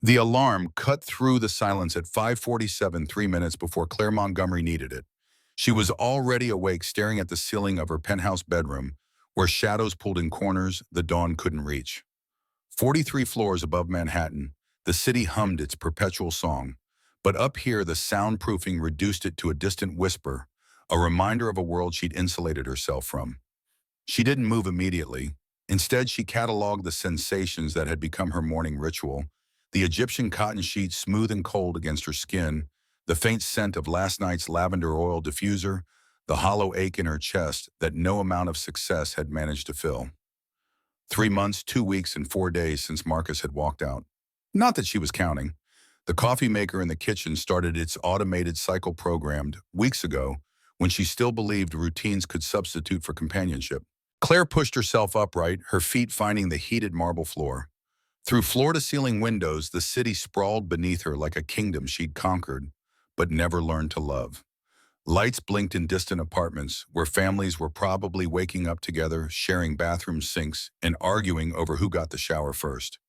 The alarm cut through the silence at 5:47, 3 minutes before Claire Montgomery needed it. She was already awake, staring at the ceiling of her penthouse bedroom, where shadows pulled in corners the dawn couldn't reach. 43 floors above Manhattan, the city hummed its perpetual song. But up here, the soundproofing reduced it to a distant whisper, a reminder of a world she'd insulated herself from. She didn't move immediately. Instead, she cataloged the sensations that had become her morning ritual: the Egyptian cotton sheet smooth and cold against her skin, the faint scent of last night's lavender oil diffuser, the hollow ache in her chest that no amount of success had managed to fill. 3 months, 2 weeks, and 4 days since Marcus had walked out. Not that she was counting. The coffee maker in the kitchen started its automated cycle programmed weeks ago, when she still believed routines could substitute for companionship. Claire pushed herself upright, her feet finding the heated marble floor. Through floor-to-ceiling windows, the city sprawled beneath her like a kingdom she'd conquered, but never learned to love. Lights blinked in distant apartments, where families were probably waking up together, sharing bathroom sinks, and arguing over who got the shower first.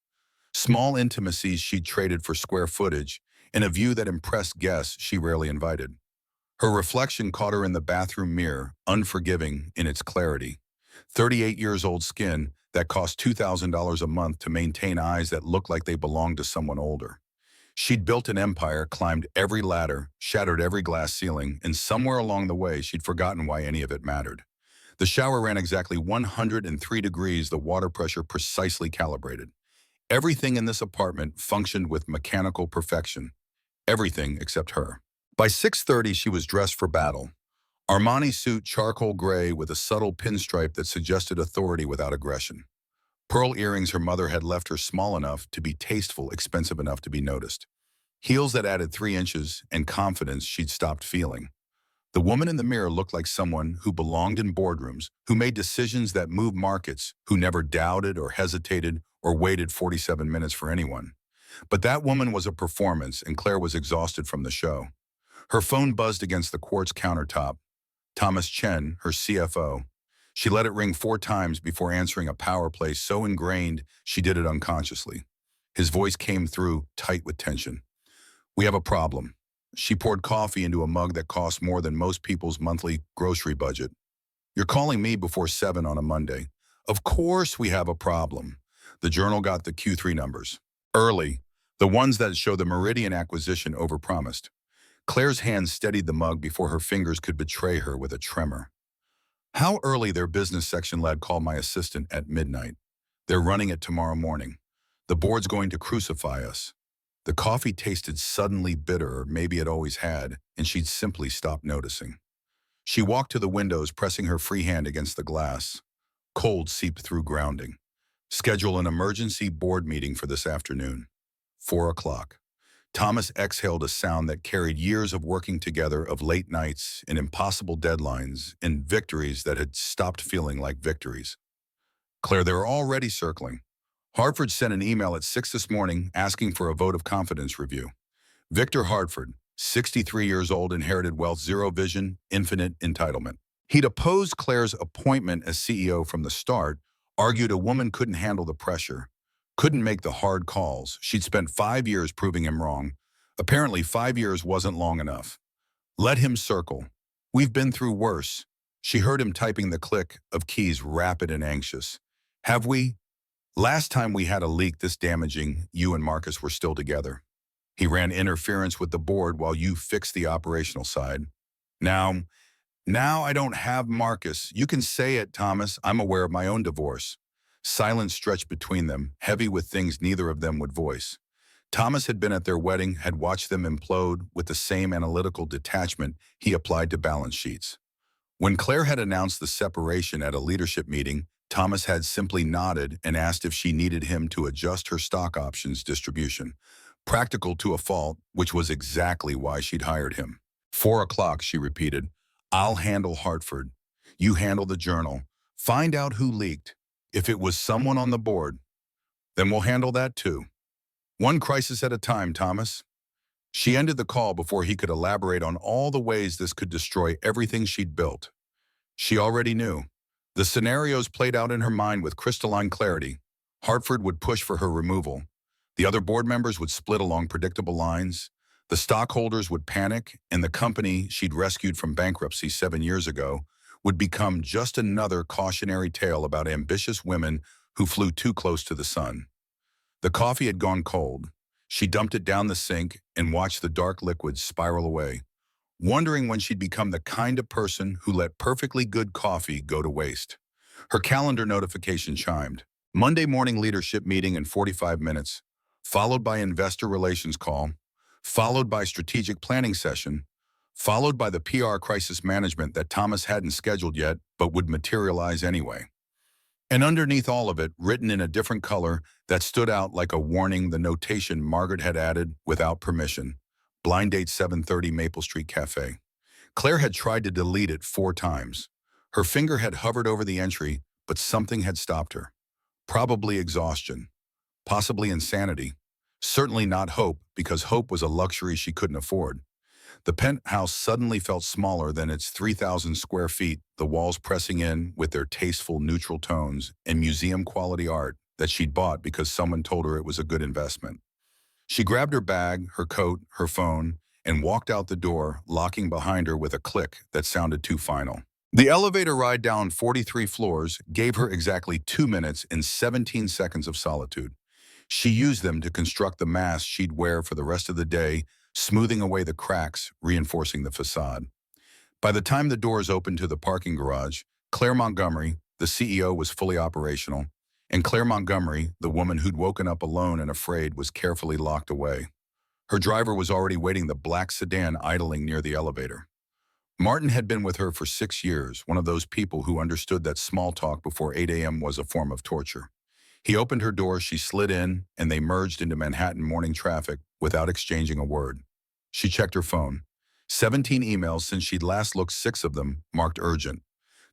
Small intimacies she'd traded for square footage, and a view that impressed guests she rarely invited. Her reflection caught her in the bathroom mirror, unforgiving in its clarity. 38-years-old skin that cost $2,000 a month to maintain eyes that looked like they belonged to someone older. She'd built an empire, climbed every ladder, shattered every glass ceiling, and somewhere along the way she'd forgotten why any of it mattered. The shower ran exactly 103 degrees, the water pressure precisely calibrated. Everything in this apartment functioned with mechanical perfection. Everything except her. By 6:30, she was dressed for battle. Armani suit, charcoal gray with a subtle pinstripe that suggested authority without aggression. Pearl earrings her mother had left her small enough to be tasteful, expensive enough to be noticed. Heels that added 3 inches, and confidence she'd stopped feeling. The woman in the mirror looked like someone who belonged in boardrooms, who made decisions that moved markets, who never doubted or hesitated or waited 47 minutes for anyone. But that woman was a performance, and Claire was exhausted from the show. Her phone buzzed against the quartz countertop. Thomas Chen, her CFO. She let it ring 4 times before answering, a power play so ingrained she did it unconsciously. His voice came through, tight with tension. "We have a problem." She poured coffee into a mug that cost more than most people's monthly grocery budget. "You're calling me before 7 on a Monday." "Of course we have a problem." The journal got the Q3 numbers. Early, the ones that show the Meridian acquisition overpromised. Claire's hand steadied the mug before her fingers could betray her with a tremor. "How early?" Their business section lad called my assistant at midnight. "They're running it tomorrow morning. The board's going to crucify us." The coffee tasted suddenly bitter, or maybe it always had, and she'd simply stopped noticing. She walked to the windows, pressing her free hand against the glass. Cold seeped through, grounding. "Schedule an emergency board meeting for this afternoon. 4 o'clock. Thomas exhaled a sound that carried years of working together, of late nights and impossible deadlines and victories that had stopped feeling like victories. "Claire, they're already circling. Hartford sent an email at 6 this morning asking for a vote of confidence review. Victor Hartford, 63 years old, inherited wealth, zero vision, infinite entitlement. He'd opposed Claire's appointment as CEO from the start, argued a woman couldn't handle the pressure, couldn't make the hard calls. She'd spent 5 years proving him wrong. Apparently 5 years wasn't long enough. Let him circle. We've been through worse." She heard him typing, the click of keys rapid and anxious. "Have we? Last time we had a leak this damaging, you and Marcus were still together. He ran interference with the board while you fixed the operational side. Now I don't have Marcus. You can say it, Thomas. I'm aware of my own divorce." Silence stretched between them, heavy with things neither of them would voice. Thomas had been at their wedding, had watched them implode with the same analytical detachment he applied to balance sheets. When Claire had announced the separation at a leadership meeting, Thomas had simply nodded and asked if she needed him to adjust her stock options distribution. Practical to a fault, which was exactly why she'd hired him. 4 o'clock, she repeated. "I'll handle Hartford. You handle the journal. Find out who leaked. If it was someone on the board, then we'll handle that too. One crisis at a time, Thomas." She ended the call before he could elaborate on all the ways this could destroy everything she'd built. She already knew. The scenarios played out in her mind with crystalline clarity. Hartford would push for her removal. The other board members would split along predictable lines. The stockholders would panic, and the company she'd rescued from bankruptcy 7 years ago would become just another cautionary tale about ambitious women who flew too close to the sun. The coffee had gone cold. She dumped it down the sink and watched the dark liquids spiral away, wondering when she'd become the kind of person who let perfectly good coffee go to waste. Her calendar notification chimed. Monday morning leadership meeting in 45 minutes, followed by investor relations call, followed by strategic planning session, followed by the PR crisis management that Thomas hadn't scheduled yet but would materialize anyway. And underneath all of it, written in a different color that stood out like a warning, the notation Margaret had added without permission. Blind date 7:30 Maple Street Cafe. Claire had tried to delete it 4 times. Her finger had hovered over the entry, but something had stopped her. Probably exhaustion. Possibly insanity. Certainly not hope, because hope was a luxury she couldn't afford. The penthouse suddenly felt smaller than its 3,000 square feet, the walls pressing in with their tasteful neutral tones and museum-quality art that she'd bought because someone told her it was a good investment. She grabbed her bag, her coat, her phone, and walked out the door, locking behind her with a click that sounded too final. The elevator ride down 43 floors gave her exactly 2 minutes and 17 seconds of solitude. She used them to construct the mask she'd wear for the rest of the day, smoothing away the cracks, reinforcing the facade. By the time the doors opened to the parking garage, Claire Montgomery, the CEO, was fully operational, and Claire Montgomery, the woman who'd woken up alone and afraid, was carefully locked away. Her driver was already waiting the black sedan idling near the elevator. Martin had been with her for 6 years, one of those people who understood that small talk before 8 a.m. was a form of torture. He opened her door, she slid in, and they merged into Manhattan morning traffic without exchanging a word. She checked her phone. 17 emails since she'd last looked, 6 of them marked urgent.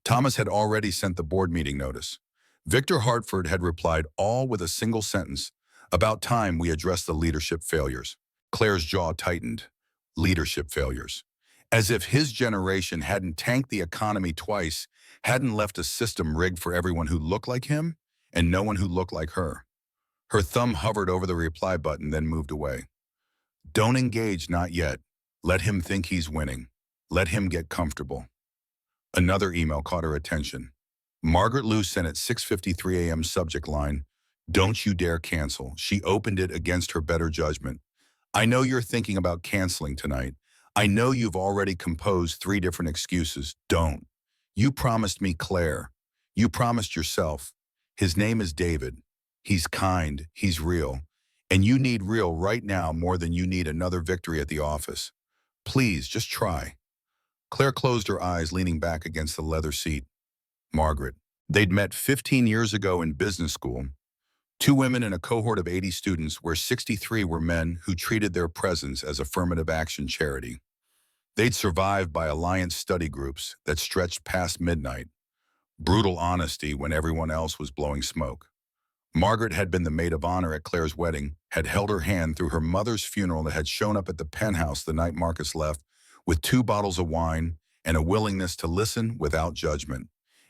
Thomas had already sent the board meeting notice. Victor Hartford had replied, all with a single sentence. About time we addressed the leadership failures. Claire's jaw tightened. Leadership failures. As if his generation hadn't tanked the economy twice, hadn't left a system rigged for everyone who looked like him and no one who looked like her. Her thumb hovered over the reply button, then moved away. Don't engage, not yet. Let him think he's winning. Let him get comfortable. Another email caught her attention. Margaret Liu sent at 6:53 a.m. subject line, "Don't you dare cancel." She opened it against her better judgment. I know you're thinking about canceling tonight. I know you've already composed 3 different excuses. Don't. You promised me Claire. You promised yourself. His name is David. He's kind. He's real. And you need real right now more than you need another victory at the office. Please, just try. Claire closed her eyes, leaning back against the leather seat. Margaret. They'd met 15 years ago in business school. 2 women in a cohort of 80 students where 63 were men who treated their presence as affirmative action charity. They'd survived by alliance study groups that stretched past midnight. Brutal honesty when everyone else was blowing smoke. Margaret had been the maid of honor at Claire's wedding, had held her hand through her mother's funeral, and had shown up at the penthouse the night Marcus left with 2 bottles of wine and a willingness to listen without judgment.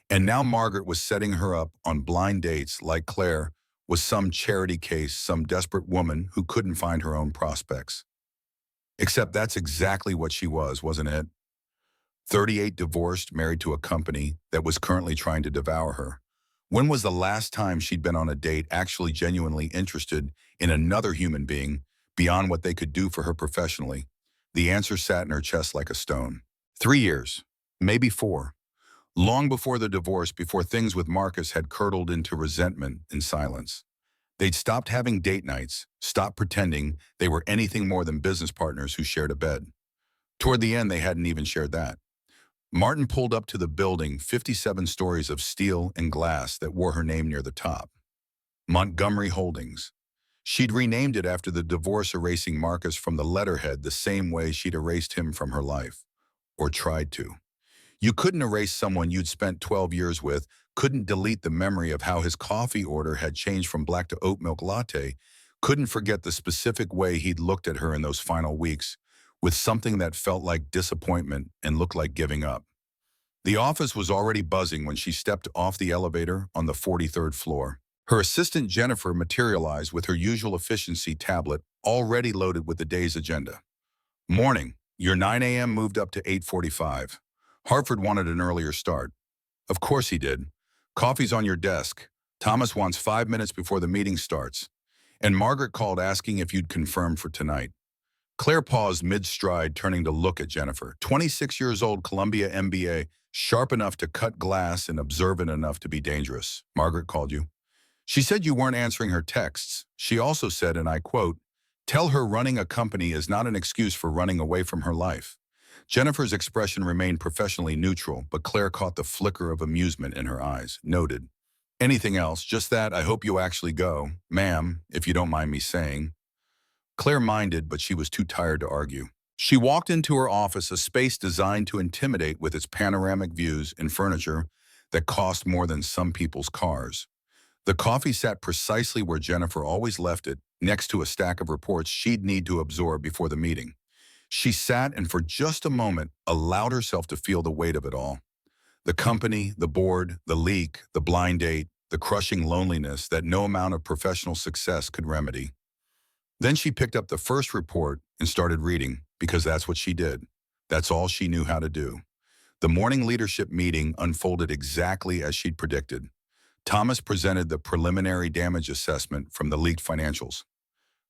And now Margaret was setting her up on blind dates like Claire was some charity case, some desperate woman who couldn't find her own prospects. Except that's exactly what she was, wasn't it? 38, divorced, married to a company that was currently trying to devour her. When was the last time she'd been on a date actually genuinely interested in another human being beyond what they could do for her professionally? The answer sat in her chest like a stone. 3 years, maybe 4. Long before the divorce, before things with Marcus had curdled into resentment and silence. They'd stopped having date nights, stopped pretending they were anything more than business partners who shared a bed. Toward the end, they hadn't even shared that. Martin pulled up to the building, 57 stories of steel and glass that wore her name near the top. Montgomery Holdings. She'd renamed it after the divorce, erasing Marcus from the letterhead the same way she'd erased him from her life. Or tried to. You couldn't erase someone you'd spent 12 years with, couldn't delete the memory of how his coffee order had changed from black to oat milk latte, couldn't forget the specific way he'd looked at her in those final weeks, with something that felt like disappointment and looked like giving up. The office was already buzzing when she stepped off the elevator on the 43rd floor. Her assistant Jennifer materialized with her usual efficiency tablet already loaded with the day's agenda. Morning. Your 9 a.m. moved up to 8:45. Hartford wanted an earlier start. Of course he did. Coffee's on your desk. Thomas wants 5 minutes before the meeting starts. And Margaret called asking if you'd confirm for tonight. Claire paused mid-stride, turning to look at Jennifer. 26 years old, Columbia MBA, sharp enough to cut glass and observant enough to be dangerous. Margaret called you. She said you weren't answering her texts. She also said, and I quote, "Tell her running a company is not an excuse for running away from her life." Jennifer's expression remained professionally neutral, but Claire caught the flicker of amusement in her eyes. Noted. "Anything else? Just that I hope you actually go, ma'am, if you don't mind me saying." Claire minded, but she was too tired to argue. She walked into her office, a space designed to intimidate with its panoramic views and furniture that cost more than some people's cars. The coffee sat precisely where Jennifer always left it, next to a stack of reports she'd need to absorb before the meeting. She sat and for just a moment allowed herself to feel the weight of it all. The company, the board, the leak, the blind date, the crushing loneliness that no amount of professional success could remedy. Then she picked up the first report and started reading, because that's what she did. That's all she knew how to do. The morning leadership meeting unfolded exactly as she'd predicted. Thomas presented the preliminary damage assessment from the leaked financials.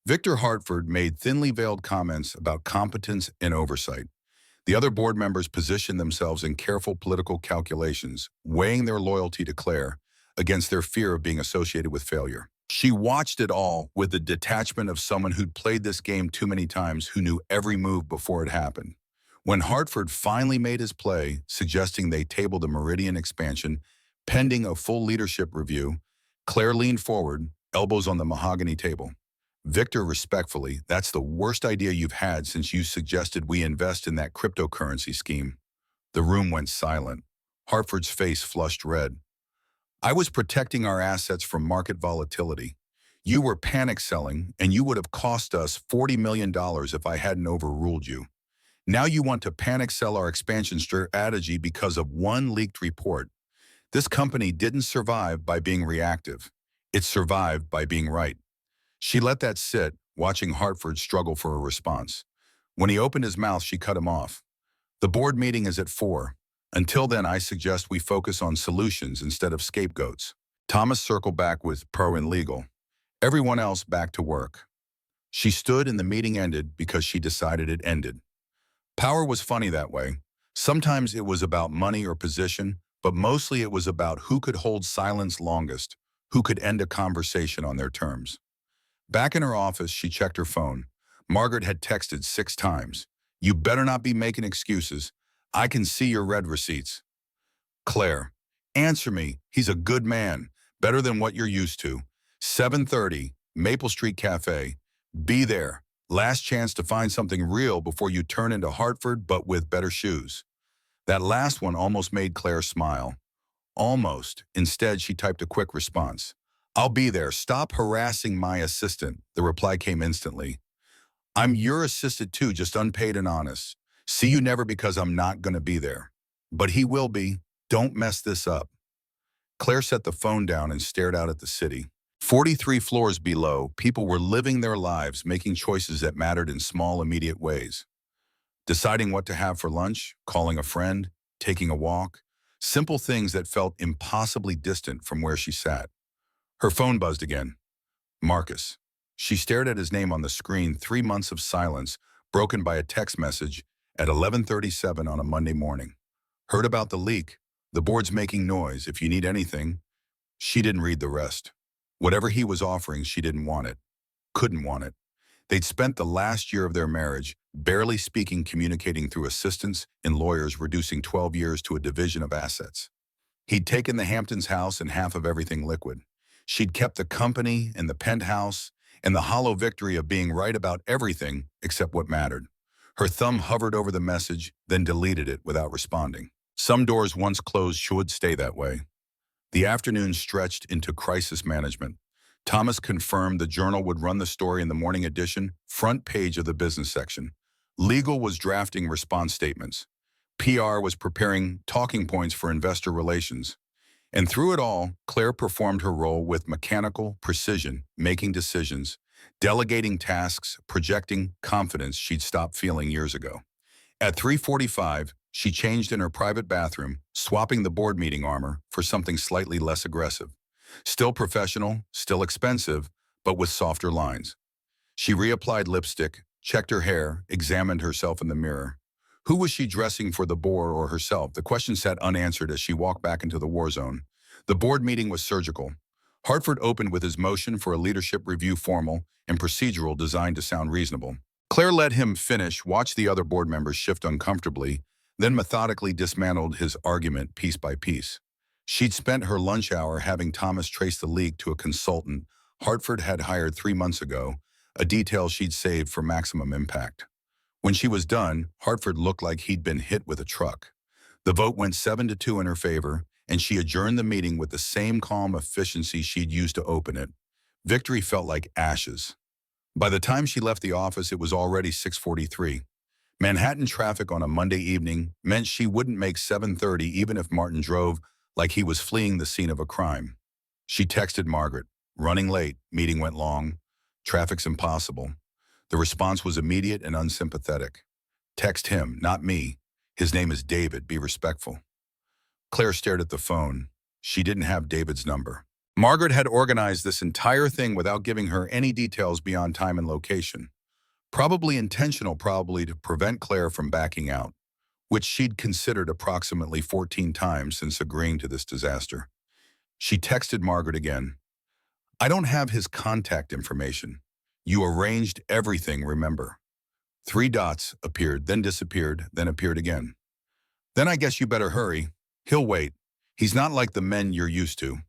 Victor Hartford made thinly veiled comments about competence and oversight. The other board members positioned themselves in careful political calculations, weighing their loyalty to Claire against their fear of being associated with failure. She watched it all with the detachment of someone who'd played this game too many times, who knew every move before it happened. When Hartford finally made his play, suggesting they table the Meridian expansion, pending a full leadership review, Claire leaned forward, elbows on the mahogany table. "Victor, respectfully, that's the worst idea you've had since you suggested we invest in that cryptocurrency scheme." The room went silent. Hartford's face flushed red. "I was protecting our assets from market volatility. You were panic selling, and you would have cost us $40 million if I hadn't overruled you. Now you want to panic sell our expansion strategy because of one leaked report. This company didn't survive by being reactive. It survived by being right." She let that sit, watching Hartford struggle for a response. When he opened his mouth, she cut him off. "The board meeting is at 4. Until then, I suggest we focus on solutions instead of scapegoats." Thomas circled back with pro and legal. Everyone else back to work. She stood and the meeting ended because she decided it ended. Power was funny that way. Sometimes it was about money or position, but mostly it was about who could hold silence longest, who could end a conversation on their terms. Back in her office, she checked her phone. Margaret had texted 6 times. "You better not be making excuses. I can see your red receipts." Claire, "Answer me. He's a good man. Better than what you're used to. 7:30, Maple Street Cafe. Be there. Last chance to find something real before you turn into Hartford, but with better shoes." That last one almost made Claire smile. Almost. Instead, she typed a quick response. "I'll be there. Stop harassing my assistant." The reply came instantly. "I'm your assistant too, just unpaid and honest. See you never because I'm not going to be there. But he will be. Don't mess this up." Claire set the phone down and stared out at the city. 43 floors below, people were living their lives, making choices that mattered in small, immediate ways. Deciding what to have for lunch, calling a friend, taking a walk. Simple things that felt impossibly distant from where she sat. Her phone buzzed again. Marcus. She stared at his name on the screen, 3 months of silence, broken by a text message at 11:37 on a Monday morning. "Heard about the leak. The board's making noise. If you need anything." She didn't read the rest. Whatever he was offering, she didn't want it. Couldn't want it. They'd spent the last year of their marriage, barely speaking, communicating through assistants and lawyers, reducing 12 years to a division of assets. He'd taken the Hamptons house and half of everything liquid. She'd kept the company and the penthouse and the hollow victory of being right about everything except what mattered. Her thumb hovered over the message, then deleted it without responding. Some doors once closed should stay that way. The afternoon stretched into crisis management. Thomas confirmed the Journal would run the story in the morning edition, front page of the business section. Legal was drafting response statements. PR was preparing talking points for investor relations. And through it all, Claire performed her role with mechanical precision, making decisions, delegating tasks, projecting confidence she'd stopped feeling years ago. At 3:45, she changed in her private bathroom, swapping the board meeting armor for something slightly less aggressive. Still professional, still expensive, but with softer lines. She reapplied lipstick, checked her hair, examined herself in the mirror. Who was she dressing for, the board or herself? The question sat unanswered as she walked back into the war zone. The board meeting was surgical. Hartford opened with his motion for a leadership review, formal and procedural, designed to sound reasonable. Claire let him finish, watched the other board members shift uncomfortably, then methodically dismantled his argument piece by piece. She'd spent her lunch hour having Thomas trace the leak to a consultant Hartford had hired 3 months ago, a detail she'd saved for maximum impact. When she was done, Hartford looked like he'd been hit with a truck. The vote went 7-2 in her favor, and she adjourned the meeting with the same calm efficiency she'd used to open it. Victory felt like ashes. By the time she left the office, it was already 6:43. Manhattan traffic on a Monday evening meant she wouldn't make 7:30 even if Martin drove like he was fleeing the scene of a crime. She texted Margaret, "Running late, meeting went long, traffic's impossible." The response was immediate and unsympathetic. "Text him, not me. His name is David, be respectful." Claire stared at the phone. She didn't have David's number. Margaret had organized this entire thing without giving her any details beyond time and location. Probably intentional, probably to prevent Claire from backing out, which she'd considered approximately 14 times since agreeing to this disaster. She texted Margaret again. "I don't have his contact information. You arranged everything, remember?" 3 dots appeared, then disappeared, then appeared again. "Then I guess you better hurry. He'll wait. He's not like the men you're used to."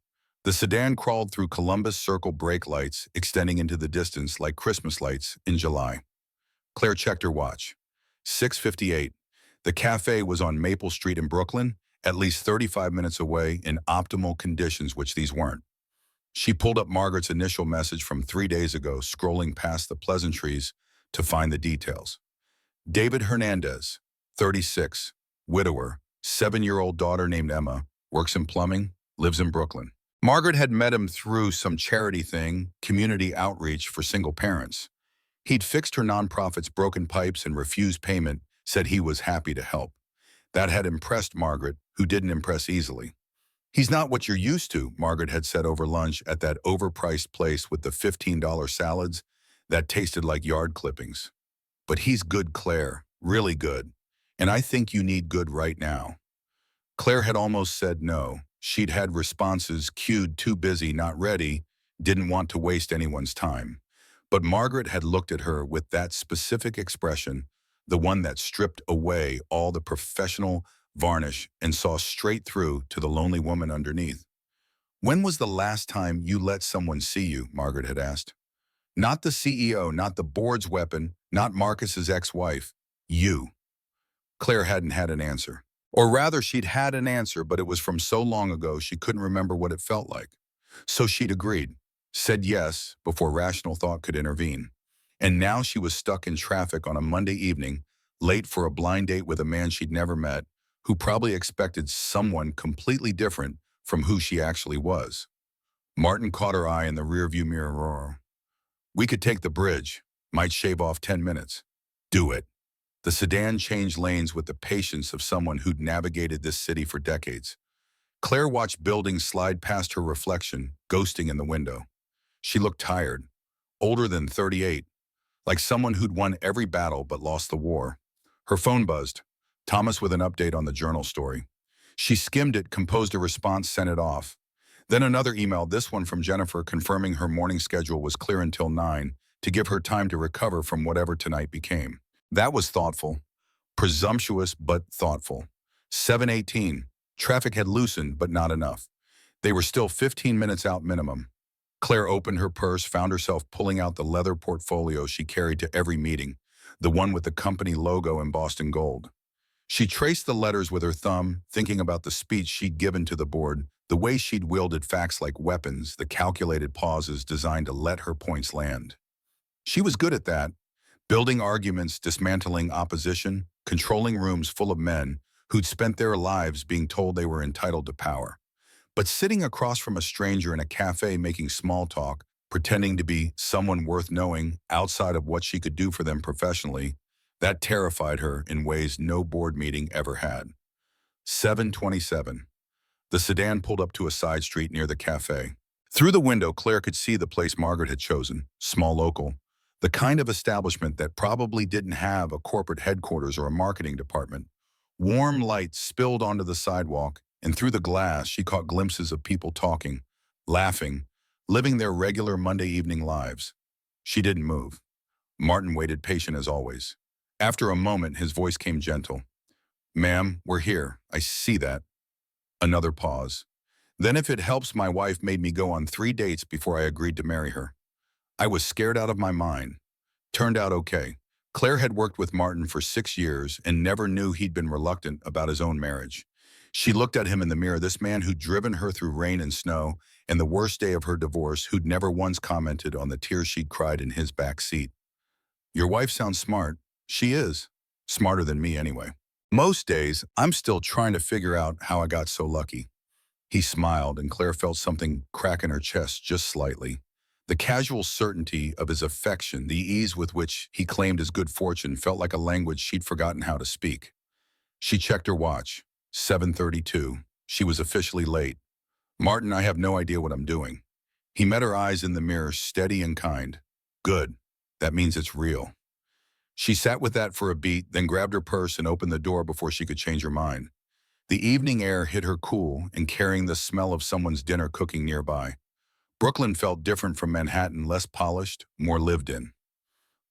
The sedan crawled through Columbus Circle brake lights, extending into the distance like Christmas lights in July. Claire checked her watch. 6:58. The cafe was on Maple Street in Brooklyn, at least 35 minutes away, in optimal conditions, which these weren't. She pulled up Margaret's initial message from 3 days ago, scrolling past the pleasantries to find the details. David Hernandez, 36, widower, 7-year-old daughter named Emma, works in plumbing, lives in Brooklyn. Margaret had met him through some charity thing, community outreach for single parents. He'd fixed her nonprofit's broken pipes and refused payment, said he was happy to help. That had impressed Margaret, who didn't impress easily. "He's not what you're used to," Margaret had said over lunch at that overpriced place with the $15 salads that tasted like yard clippings. "But he's good, Claire, really good. And I think you need good right now." Claire had almost said no. She'd had responses queued, too busy, not ready, didn't want to waste anyone's time. But Margaret had looked at her with that specific expression, the one that stripped away all the professional varnish and saw straight through to the lonely woman underneath. "When was the last time you let someone see you?" Margaret had asked. "Not the CEO, not the board's weapon, not Marcus's ex-wife. You." Claire hadn't had an answer. Or rather, she'd had an answer, but it was from so long ago she couldn't remember what it felt like. So she'd agreed, said yes before rational thought could intervene. And now she was stuck in traffic on a Monday evening, late for a blind date with a man she'd never met, who probably expected someone completely different from who she actually was. Martin caught her eye in the rearview mirror. "We could take the bridge. Might shave off 10 minutes. "Do it." The sedan changed lanes with the patience of someone who'd navigated this city for decades. Claire watched buildings slide past her reflection, ghosting in the window. She looked tired, older than 38, like someone who'd won every battle but lost the war. Her phone buzzed. Thomas with an update on the journal story. She skimmed it, composed a response, sent it off. Then another email, this one from Jennifer, confirming her morning schedule was clear until 9, to give her time to recover from whatever tonight became. That was thoughtful. Presumptuous, but thoughtful. 7:18. Traffic had loosened, but not enough. They were still 15 minutes out minimum. Claire opened her purse, found herself pulling out the leather portfolio she carried to every meeting, the one with the company logo embossed in gold. She traced the letters with her thumb, thinking about the speech she'd given to the board, the way she'd wielded facts like weapons, the calculated pauses designed to let her points land. She was good at that, building arguments, dismantling opposition, controlling rooms full of men who'd spent their lives being told they were entitled to power. But sitting across from a stranger in a cafe making small talk, pretending to be someone worth knowing outside of what she could do for them professionally, that terrified her in ways no board meeting ever had. 7:27. The sedan pulled up to a side street near the cafe. Through the window, Claire could see the place Margaret had chosen, small local, the kind of establishment that probably didn't have a corporate headquarters or a marketing department. Warm light spilled onto the sidewalk, and through the glass she caught glimpses of people talking, laughing, living their regular Monday evening lives. She didn't move. Martin waited patient as always. After a moment, his voice came gentle. "Ma'am, we're here. I see that." Another pause. "Then if it helps, my wife made me go on 3 dates before I agreed to marry her. I was scared out of my mind. Turned out okay." Claire had worked with Martin for 6 years and never knew he'd been reluctant about his own marriage. She looked at him in the mirror, this man who'd driven her through rain and snow, and the worst day of her divorce, who'd never once commented on the tears she'd cried in his back seat. "Your wife sounds smart." "She is. Smarter than me anyway. Most days, I'm still trying to figure out how I got so lucky." He smiled, and Claire felt something crack in her chest just slightly. The casual certainty of his affection, the ease with which he claimed his good fortune, felt like a language she'd forgotten how to speak. She checked her watch. 7:32. She was officially late. "Martin, I have no idea what I'm doing." He met her eyes in the mirror, steady and kind. "Good. That means it's real." She sat with that for a beat, then grabbed her purse and opened the door before she could change her mind. The evening air hit her cool and carrying the smell of someone's dinner cooking nearby. Brooklyn felt different from Manhattan, less polished, more lived in.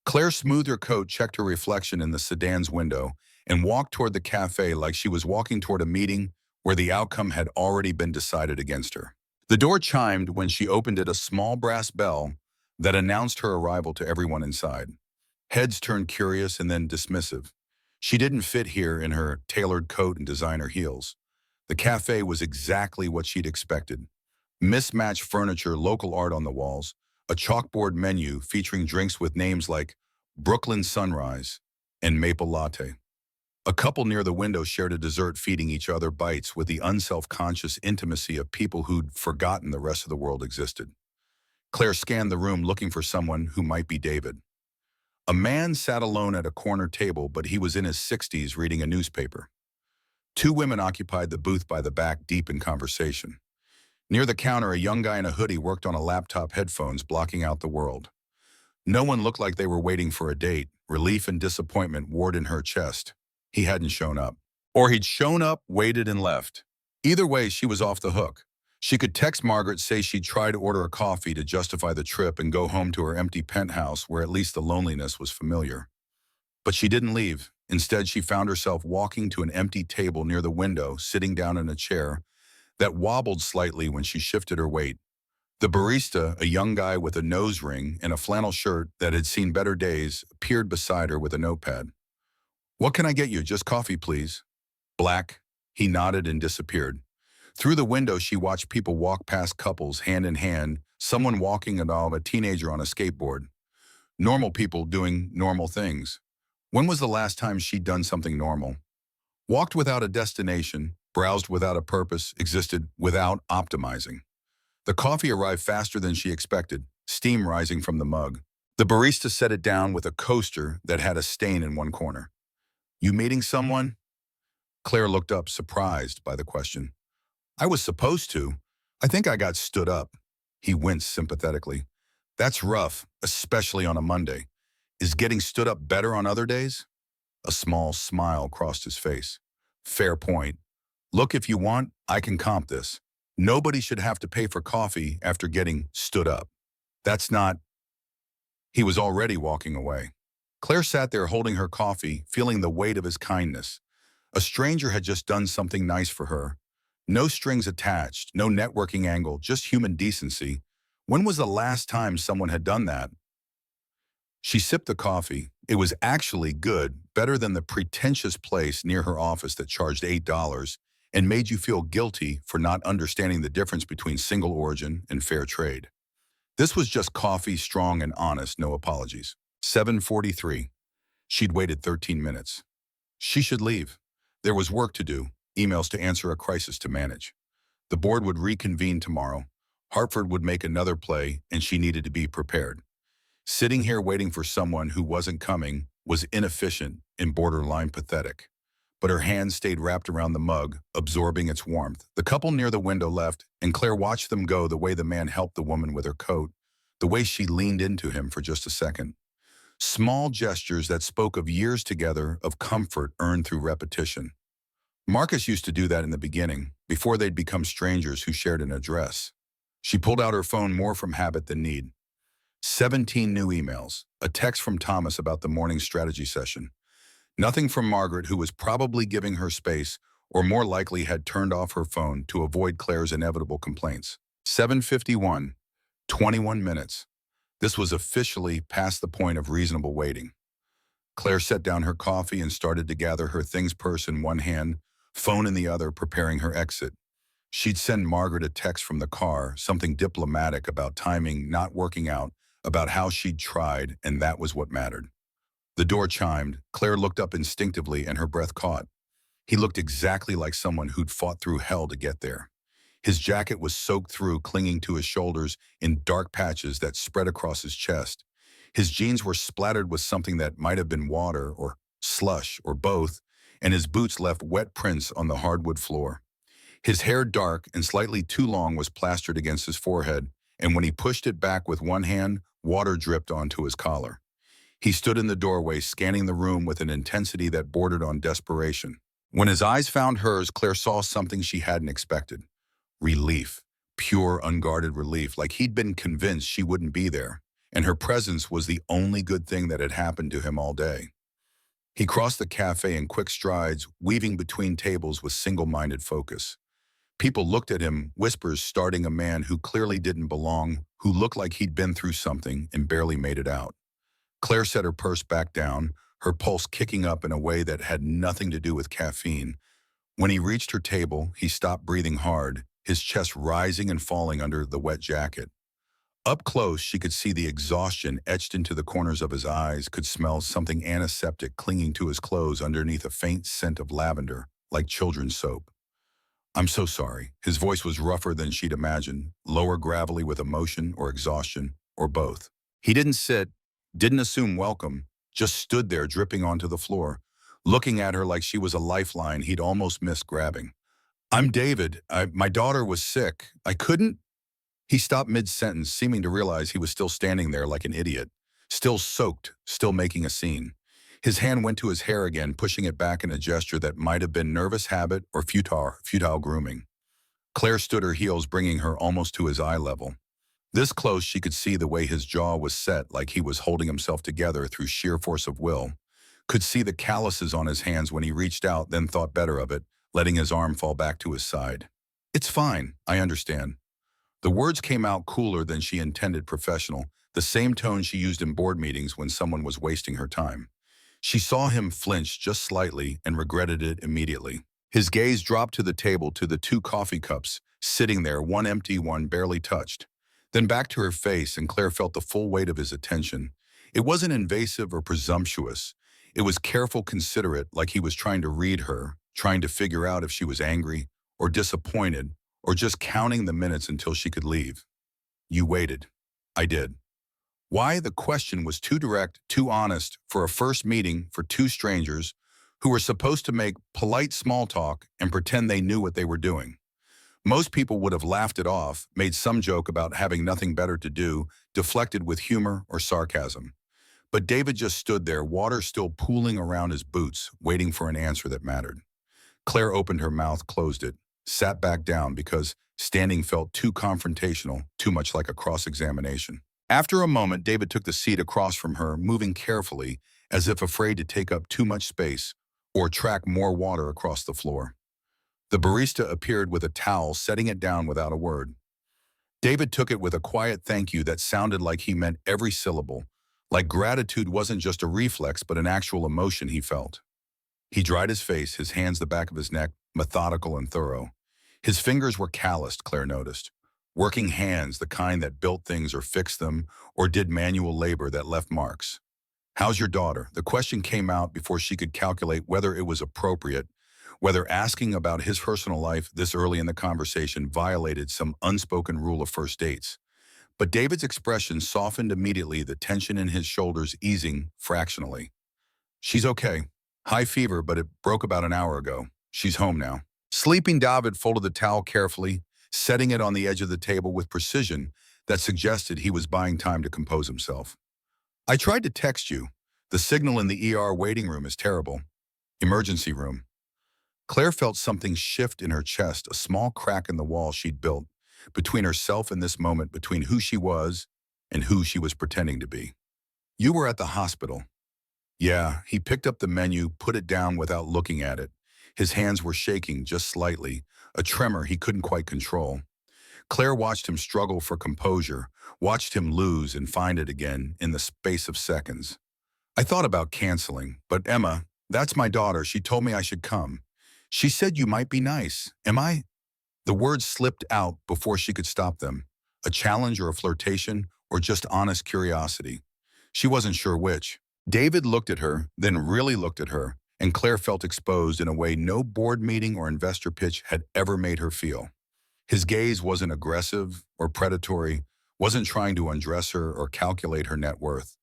Claire smoothed her coat, checked her reflection in the sedan's window, and walked toward the cafe like she was walking toward a meeting where the outcome had already been decided against her. The door chimed when she opened it, a small brass bell that announced her arrival to everyone inside. Heads turned curious and then dismissive. She didn't fit here in her tailored coat and designer heels. The cafe was exactly what she'd expected. Mismatched furniture, local art on the walls, a chalkboard menu featuring drinks with names like Brooklyn Sunrise and Maple Latte. A couple near the window shared a dessert, feeding each other bites with the unself-conscious intimacy of people who'd forgotten the rest of the world existed. Claire scanned the room looking for someone who might be David. A man sat alone at a corner table, but he was in his 60s reading a newspaper. Two women occupied the booth by the back, deep in conversation. Near the counter, a young guy in a hoodie worked on a laptop, headphones blocking out the world. No one looked like they were waiting for a date. Relief and disappointment warred in her chest. He hadn't shown up. Or he'd shown up, waited, and left. Either way, she was off the hook. She could text Margaret, say she'd try to order a coffee to justify the trip, and go home to her empty penthouse where at least the loneliness was familiar. But she didn't leave. Instead, she found herself walking to an empty table near the window, sitting down in a chair that wobbled slightly when she shifted her weight. The barista, a young guy with a nose ring and a flannel shirt that had seen better days, appeared beside her with a notepad. "What can I get you? Just coffee, please." "Black." He nodded and disappeared. Through the window, she watched people walk past, couples, hand in hand, someone walking a dog, a teenager on a skateboard. Normal people doing normal things. When was the last time she'd done something normal? Walked without a destination, browsed without a purpose, existed without optimizing. The coffee arrived faster than she expected, steam rising from the mug. The barista set it down with a coaster that had a stain in one corner. "You meeting someone?" Claire looked up, surprised by the question. "I was supposed to. I think I got stood up." He winced sympathetically. "That's rough, especially on a Monday. Is getting stood up better on other days?" A small smile crossed his face. "Fair point. Look, if you want, I can comp this. Nobody should have to pay for coffee after getting stood up. That's not..." He was already walking away. Claire sat there holding her coffee, feeling the weight of his kindness. A stranger had just done something nice for her. No strings attached, no networking angle, just human decency. When was the last time someone had done that? She sipped the coffee. It was actually good, better than the pretentious place near her office that charged $8 and made you feel guilty for not understanding the difference between single origin and fair trade. This was just coffee, strong and honest, no apologies. 7:43. She'd waited 13 minutes. She should leave. There was work to do, emails to answer, a crisis to manage. The board would reconvene tomorrow. Hartford would make another play, and she needed to be prepared. Sitting here waiting for someone who wasn't coming was inefficient and borderline pathetic. But her hands stayed wrapped around the mug, absorbing its warmth. The couple near the window left, and Claire watched them go, the way the man helped the woman with her coat, the way she leaned into him for just a second. Small gestures that spoke of years together, of comfort earned through repetition. Marcus used to do that in the beginning, before they'd become strangers who shared an address. She pulled out her phone more from habit than need. 17 new emails, a text from Thomas about the morning strategy session. Nothing from Margaret, who was probably giving her space, or more likely had turned off her phone to avoid Claire's inevitable complaints. 7:51, 21 minutes. This was officially past the point of reasonable waiting. Claire set down her coffee and started to gather her things, purse in one hand, phone in the other, preparing her exit. She'd send Margaret a text from the car, something diplomatic about timing not working out, about how she'd tried, and that was what mattered. The door chimed. Claire looked up instinctively and her breath caught. He looked exactly like someone who'd fought through hell to get there. His jacket was soaked through, clinging to his shoulders in dark patches that spread across his chest. His jeans were splattered with something that might have been water or slush or both, and his boots left wet prints on the hardwood floor. His hair, dark and slightly too long, was plastered against his forehead, and when he pushed it back with one hand, water dripped onto his collar. He stood in the doorway, scanning the room with an intensity that bordered on desperation. When his eyes found hers, Claire saw something she hadn't expected. Relief. Pure, unguarded relief, like he'd been convinced she wouldn't be there, and her presence was the only good thing that had happened to him all day. He crossed the cafe in quick strides, weaving between tables with single-minded focus. People looked at him, whispers starting, a man who clearly didn't belong, who looked like he'd been through something and barely made it out. Claire set her purse back down, her pulse kicking up in a way that had nothing to do with caffeine. When he reached her table, he stopped breathing hard, his chest rising and falling under the wet jacket. Up close, she could see the exhaustion etched into the corners of his eyes, could smell something antiseptic clinging to his clothes underneath a faint scent of lavender, like children's soap. "I'm so sorry." His voice was rougher than she'd imagined, lower gravelly with emotion or exhaustion, or both. He didn't sit, didn't assume welcome, just stood there dripping onto the floor, looking at her like she was a lifeline he'd almost missed grabbing. "I'm David. My daughter was sick. I couldn't—" He stopped mid-sentence, seeming to realize he was still standing there like an idiot, still soaked, still making a scene. His hand went to his hair again, pushing it back in a gesture that might have been nervous habit or futile grooming. Claire stood her heels, bringing her almost to his eye level. This close, she could see the way his jaw was set, like he was holding himself together through sheer force of will. Could see the calluses on his hands when he reached out, then thought better of it, letting his arm fall back to his side. "It's fine, I understand." The words came out cooler than she intended, professional, the same tone she used in board meetings when someone was wasting her time. She saw him flinch just slightly and regretted it immediately. His gaze dropped to the table, to the two coffee cups, sitting there, one empty, one barely touched. Then back to her face, and Claire felt the full weight of his attention. It wasn't invasive or presumptuous. It was careful, considerate, like he was trying to read her, trying to figure out if she was angry or disappointed or just counting the minutes until she could leave. "You waited." "I did." Why? The question was too direct, too honest for a first meeting for two strangers who were supposed to make polite small talk and pretend they knew what they were doing. Most people would have laughed it off, made some joke about having nothing better to do, deflected with humor or sarcasm. But David just stood there, water still pooling around his boots, waiting for an answer that mattered. Claire opened her mouth, closed it, sat back down because standing felt too confrontational, too much like a cross-examination. After a moment, David took the seat across from her, moving carefully, as if afraid to take up too much space or track more water across the floor. The barista appeared with a towel, setting it down without a word. David took it with a quiet thank you that sounded like he meant every syllable, like gratitude wasn't just a reflex but an actual emotion he felt. He dried his face, his hands the back of his neck, methodical and thorough. His fingers were calloused, Claire noticed. Working hands, the kind that built things or fixed them or did manual labor that left marks. "How's your daughter?" The question came out before she could calculate whether it was appropriate, Whether asking about his personal life this early in the conversation violated some unspoken rule of first dates. But David's expression softened immediately, the tension in his shoulders easing fractionally. She's okay. High fever, but it broke about an hour ago. She's home now. Sleeping David folded the towel carefully, setting it on the edge of the table with precision that suggested he was buying time to compose himself. I tried to text you. The signal in the ER waiting room is terrible. Emergency room. Claire felt something shift in her chest, a small crack in the wall she'd built between herself and this moment, between who she was and who she was pretending to be. You were at the hospital. Yeah, he picked up the menu, put it down without looking at it. His hands were shaking just slightly, a tremor he couldn't quite control. Claire watched him struggle for composure, watched him lose and find it again in the space of seconds. I thought about canceling, but Emma, that's my daughter, she told me I should come. She said you might be nice. Am I? The words slipped out before she could stop them. A challenge or a flirtation or just honest curiosity. She wasn't sure which. David looked at her, then really looked at her, and Claire felt exposed in a way no board meeting or investor pitch had ever made her feel. His gaze wasn't aggressive or predatory, wasn't trying to undress her or calculate her net worth.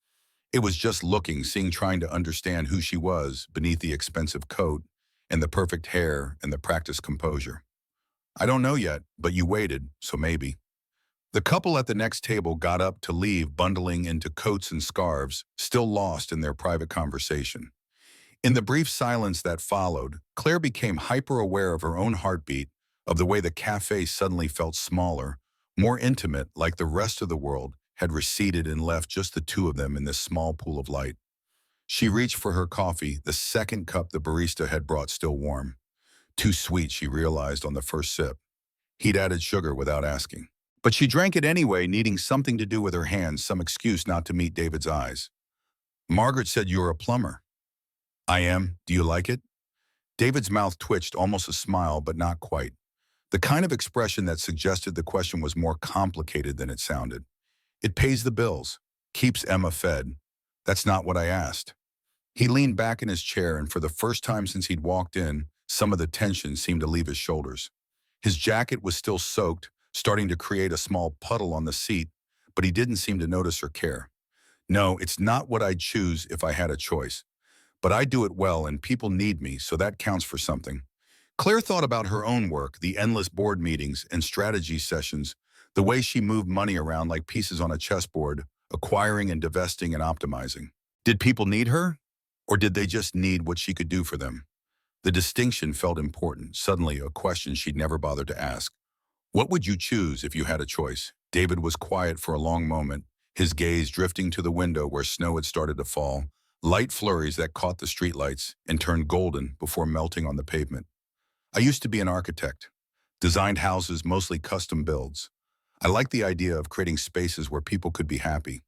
It was just looking, seeing, trying to understand who she was beneath the expensive coat and the perfect hair and the practiced composure. I don't know yet, but you waited, so maybe. The couple at the next table got up to leave, bundling into coats and scarves, still lost in their private conversation. In the brief silence that followed, Claire became hyper-aware of her own heartbeat, of the way the cafe suddenly felt smaller, more intimate, like the rest of the world had receded and left just the two of them in this small pool of light. She reached for her coffee, the second cup the barista had brought still warm. Too sweet, she realized on the first sip. He'd added sugar without asking. But she drank it anyway, needing something to do with her hands, some excuse not to meet David's eyes. Margaret said you're a plumber. I am. Do you like it? David's mouth twitched, almost a smile, but not quite. The kind of expression that suggested the question was more complicated than it sounded. It pays the bills, keeps Emma fed. That's not what I asked. He leaned back in his chair, and for the first time since he'd walked in, some of the tension seemed to leave his shoulders. His jacket was still soaked, starting to create a small puddle on the seat, but he didn't seem to notice or care. No, it's not what I'd choose if I had a choice. But I do it well, and people need me, so that counts for something. Claire thought about her own work, the endless board meetings and strategy sessions, the way she moved money around like pieces on a chessboard, acquiring and divesting and optimizing. Did people need her? Or did they just need what she could do for them? The distinction felt important, suddenly a question she'd never bothered to ask. What would you choose if you had a choice? David was quiet for a long moment, his gaze drifting to the window where snow had started to fall, light flurries that caught the streetlights and turned golden before melting on the pavement. I used to be an architect, designed houses, mostly custom builds. I liked the idea of creating spaces where people could be happy.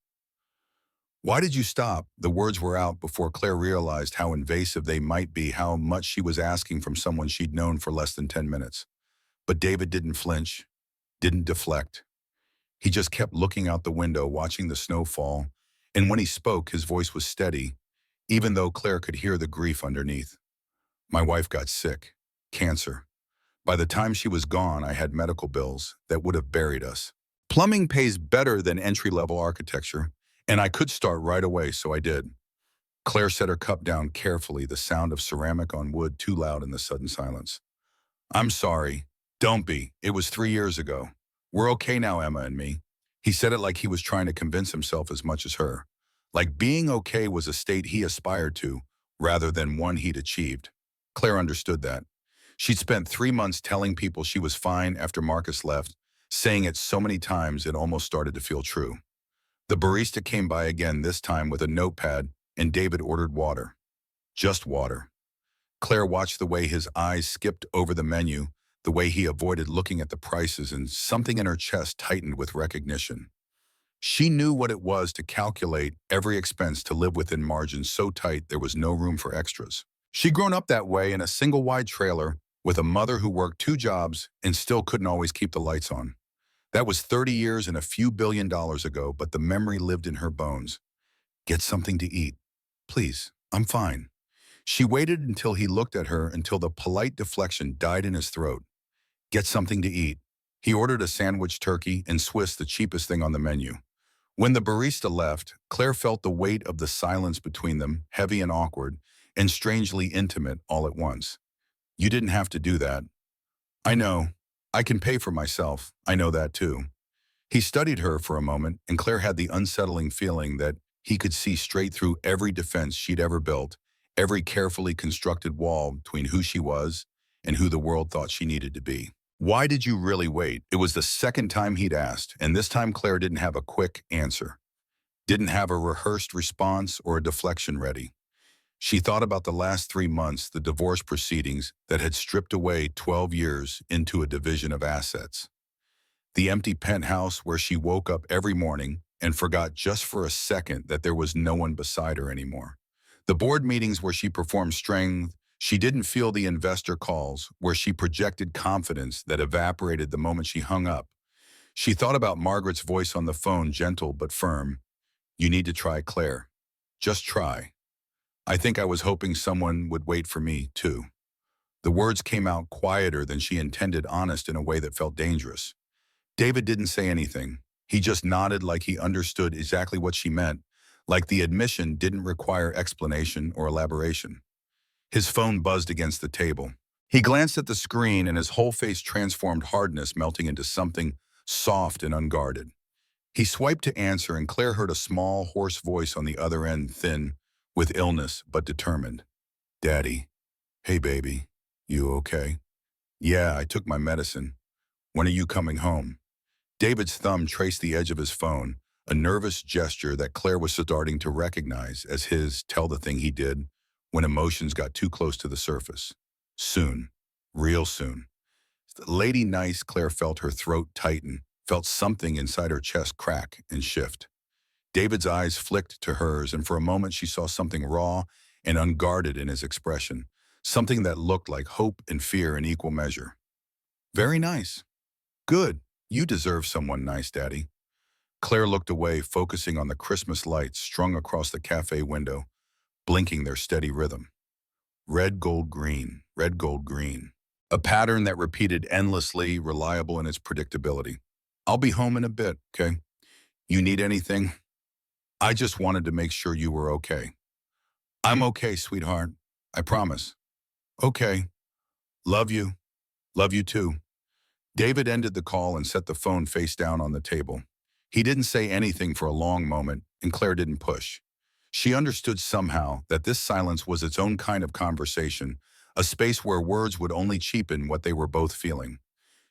Why did you stop? The words were out before Claire realized how invasive they might be, how much she was asking from someone she'd known for less than 10 minutes. But David didn't flinch, didn't deflect. He just kept looking out the window, watching the snow fall, and when he spoke, his voice was steady, even though Claire could hear the grief underneath. My wife got sick. Cancer. By the time she was gone, I had medical bills that would have buried us. Plumbing pays better than entry-level architecture, and I could start right away, so I did. Claire set her cup down carefully, the sound of ceramic on wood too loud in the sudden silence. I'm sorry. Don't be. It was 3 years ago. We're okay now, Emma and me. He said it like he was trying to convince himself as much as her. Like being okay was a state he aspired to, rather than one he'd achieved. Claire understood that. She'd spent 3 months telling people she was fine after Marcus left, saying it so many times it almost started to feel true. The barista came by again, this time with a notepad, and David ordered water. Just water. Claire watched the way his eyes skipped over the menu, the way he avoided looking at the prices, and something in her chest tightened with recognition. She knew what it was to calculate every expense, to live within margins so tight there was no room for extras. She'd grown up that way in a single wide trailer with a mother who worked 2 jobs and still couldn't always keep the lights on. That was 30 years and a few $billion ago, but the memory lived in her bones. Get something to eat. Please, I'm fine. She waited until he looked at her until the polite deflection died in his throat. Get something to eat. He ordered a sandwich turkey and Swiss, the cheapest thing on the menu. When the barista left, Claire felt the weight of the silence between them, heavy and awkward, and strangely intimate all at once. You didn't have to do that. I know. I can pay for myself. I know that too. He studied her for a moment, and Claire had the unsettling feeling that he could see straight through every defense she'd ever built, every carefully constructed wall between who she was and who the world thought she needed to be. Why did you really wait? It was the second time he'd asked, and this time Claire didn't have a quick answer, didn't have a rehearsed response or a deflection ready. She thought about the last 3 months, the divorce proceedings that had stripped away 12 years into a division of assets. The empty penthouse where she woke up every morning and forgot just for a second that there was no one beside her anymore. The board meetings where she performed strength, she didn't feel the investor calls where she projected confidence that evaporated the moment she hung up. She thought about Margaret's voice on the phone, gentle but firm. You need to try, Claire. Just try. I think I was hoping someone would wait for me, too. The words came out quieter than she intended, honest in a way that felt dangerous. David didn't say anything. He just nodded like he understood exactly what she meant, like the admission didn't require explanation or elaboration. His phone buzzed against the table. He glanced at the screen and his whole face transformed, hardness melting into something soft and unguarded. He swiped to answer and Claire heard a small, hoarse voice on the other end, thin, with illness but determined. Daddy. Hey, baby. You okay? Yeah, I took my medicine. When are you coming home? David's thumb traced the edge of his phone, a nervous gesture that Claire was starting to recognize as his tell the thing he did when emotions got too close to the surface. Soon. Real soon. Lady Nice, Claire felt her throat tighten, felt something inside her chest crack and shift. David's eyes flicked to hers, and for a moment she saw something raw and unguarded in his expression, something that looked like hope and fear in equal measure. Very nice. Good. You deserve someone nice, Daddy. Claire looked away, focusing on the Christmas lights strung across the cafe window, blinking their steady rhythm. Red, gold, green, red, gold, green. A pattern that repeated endlessly, reliable in its predictability. I'll be home in a bit, okay? You need anything? I just wanted to make sure you were okay. I'm okay, sweetheart. I promise. Okay. Love you. Love you too. David ended the call and set the phone face down on the table. He didn't say anything for a long moment, and Claire didn't push. She understood somehow that this silence was its own kind of conversation, a space where words would only cheapen what they were both feeling.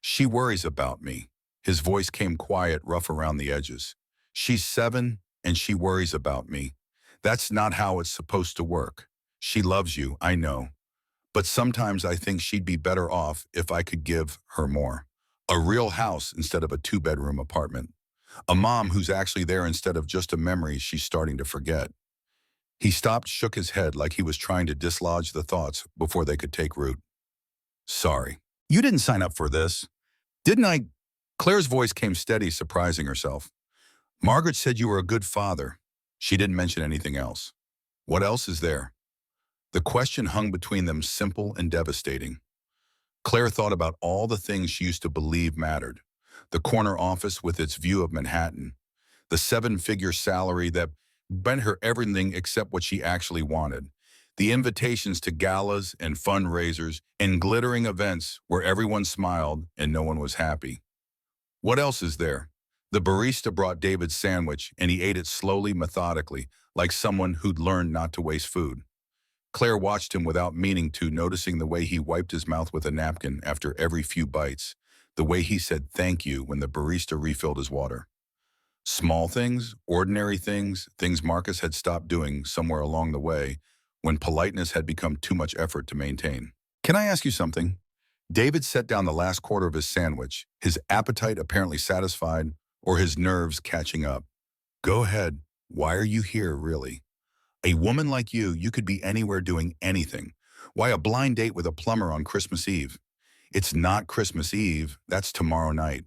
She worries about me. His voice came quiet, rough around the edges. She's 7, and she worries about me. That's not how it's supposed to work. She loves you, I know. But sometimes I think she'd be better off if I could give her more. A real house instead of a 2-bedroom apartment. A mom who's actually there instead of just a memory she's starting to forget. He stopped, shook his head like he was trying to dislodge the thoughts before they could take root. Sorry. You didn't sign up for this. Didn't I? Claire's voice came steady, surprising herself. Margaret said you were a good father. She didn't mention anything else. What else is there? The question hung between them, simple and devastating. Claire thought about all the things she used to believe mattered. The corner office with its view of Manhattan. The 7-figure salary that bent her everything except what she actually wanted. The invitations to galas and fundraisers and glittering events where everyone smiled and no one was happy. What else is there? The barista brought David's sandwich and he ate it slowly, methodically, like someone who'd learned not to waste food. Claire watched him without meaning to, noticing the way he wiped his mouth with a napkin after every few bites, the way he said thank you when the barista refilled his water. Small things, ordinary things, things Marcus had stopped doing somewhere along the way when politeness had become too much effort to maintain. Can I ask you something? David set down the last quarter of his sandwich, his appetite apparently satisfied or his nerves catching up. Go ahead. Why are you here, really? A woman like you could be anywhere doing anything. Why a blind date with a plumber on Christmas Eve? It's not Christmas Eve, that's tomorrow night.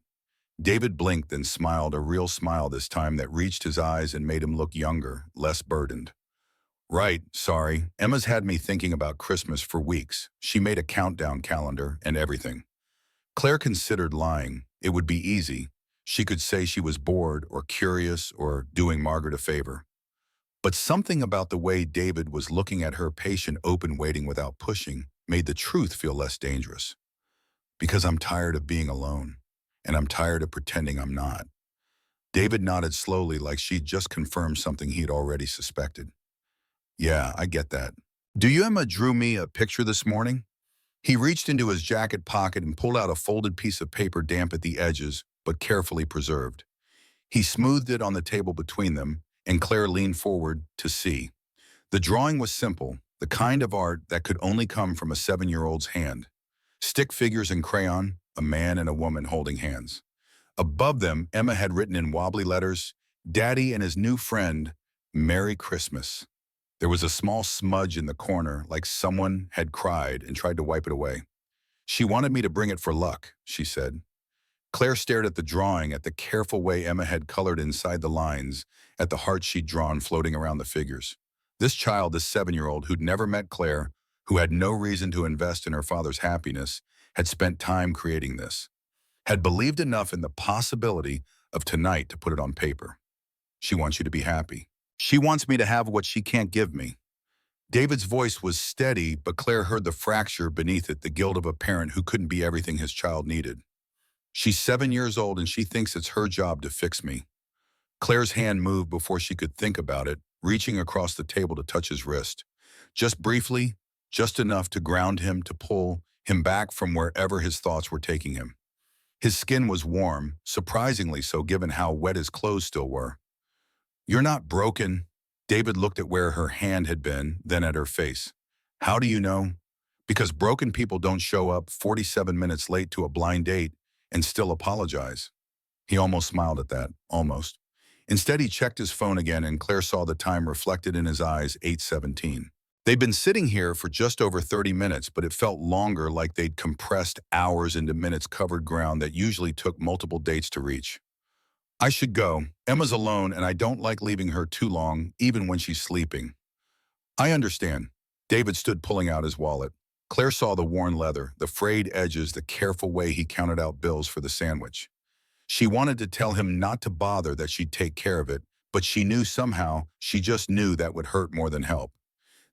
David blinked and smiled, a real smile this time that reached his eyes and made him look younger, less burdened. Right, sorry. Emma's had me thinking about Christmas for weeks. She made a countdown calendar and everything. Claire considered lying. It would be easy. She could say she was bored or curious or doing Margaret a favor. But something about the way David was looking at her patient open waiting without pushing made the truth feel less dangerous. Because I'm tired of being alone, and I'm tired of pretending I'm not. David nodded slowly like she'd just confirmed something he'd already suspected. Yeah, I get that. Do you Emma drew me a picture this morning? He reached into his jacket pocket and pulled out a folded piece of paper damp at the edges, but carefully preserved. He smoothed it on the table between them, and Claire leaned forward to see. The drawing was simple, the kind of art that could only come from a 7-year-old's hand. Stick figures in crayon, a man and a woman holding hands. Above them, Emma had written in wobbly letters, "Daddy and his new friend, Merry Christmas." There was a small smudge in the corner, like someone had cried and tried to wipe it away. She wanted me to bring it for luck, she said. Claire stared at the drawing, at the careful way Emma had colored inside the lines, at the heart she'd drawn floating around the figures. This child, this 7-year-old who'd never met Claire, who had no reason to invest in her father's happiness, had spent time creating this, had believed enough in the possibility of tonight to put it on paper. She wants you to be happy. She wants me to have what she can't give me. David's voice was steady, but Claire heard the fracture beneath it, the guilt of a parent who couldn't be everything his child needed. She's 7 years old and she thinks it's her job to fix me. Claire's hand moved before she could think about it, reaching across the table to touch his wrist. Just briefly, just enough to ground him, to pull him back from wherever his thoughts were taking him. His skin was warm, surprisingly so given how wet his clothes still were. You're not broken. David looked at where her hand had been, then at her face. How do you know? Because broken people don't show up 47 minutes late to a blind date and still apologize. He almost smiled at that, almost. Instead, he checked his phone again and Claire saw the time reflected in his eyes, 8:17. They'd been sitting here for just over 30 minutes, but it felt longer, like they'd compressed hours into minutes, covered ground that usually took multiple dates to reach. I should go. Emma's alone and I don't like leaving her too long, even when she's sleeping. I understand. David stood pulling out his wallet. Claire saw the worn leather, the frayed edges, the careful way he counted out bills for the sandwich. She wanted to tell him not to bother, that she'd take care of it, but she knew somehow, she just knew that would hurt more than help.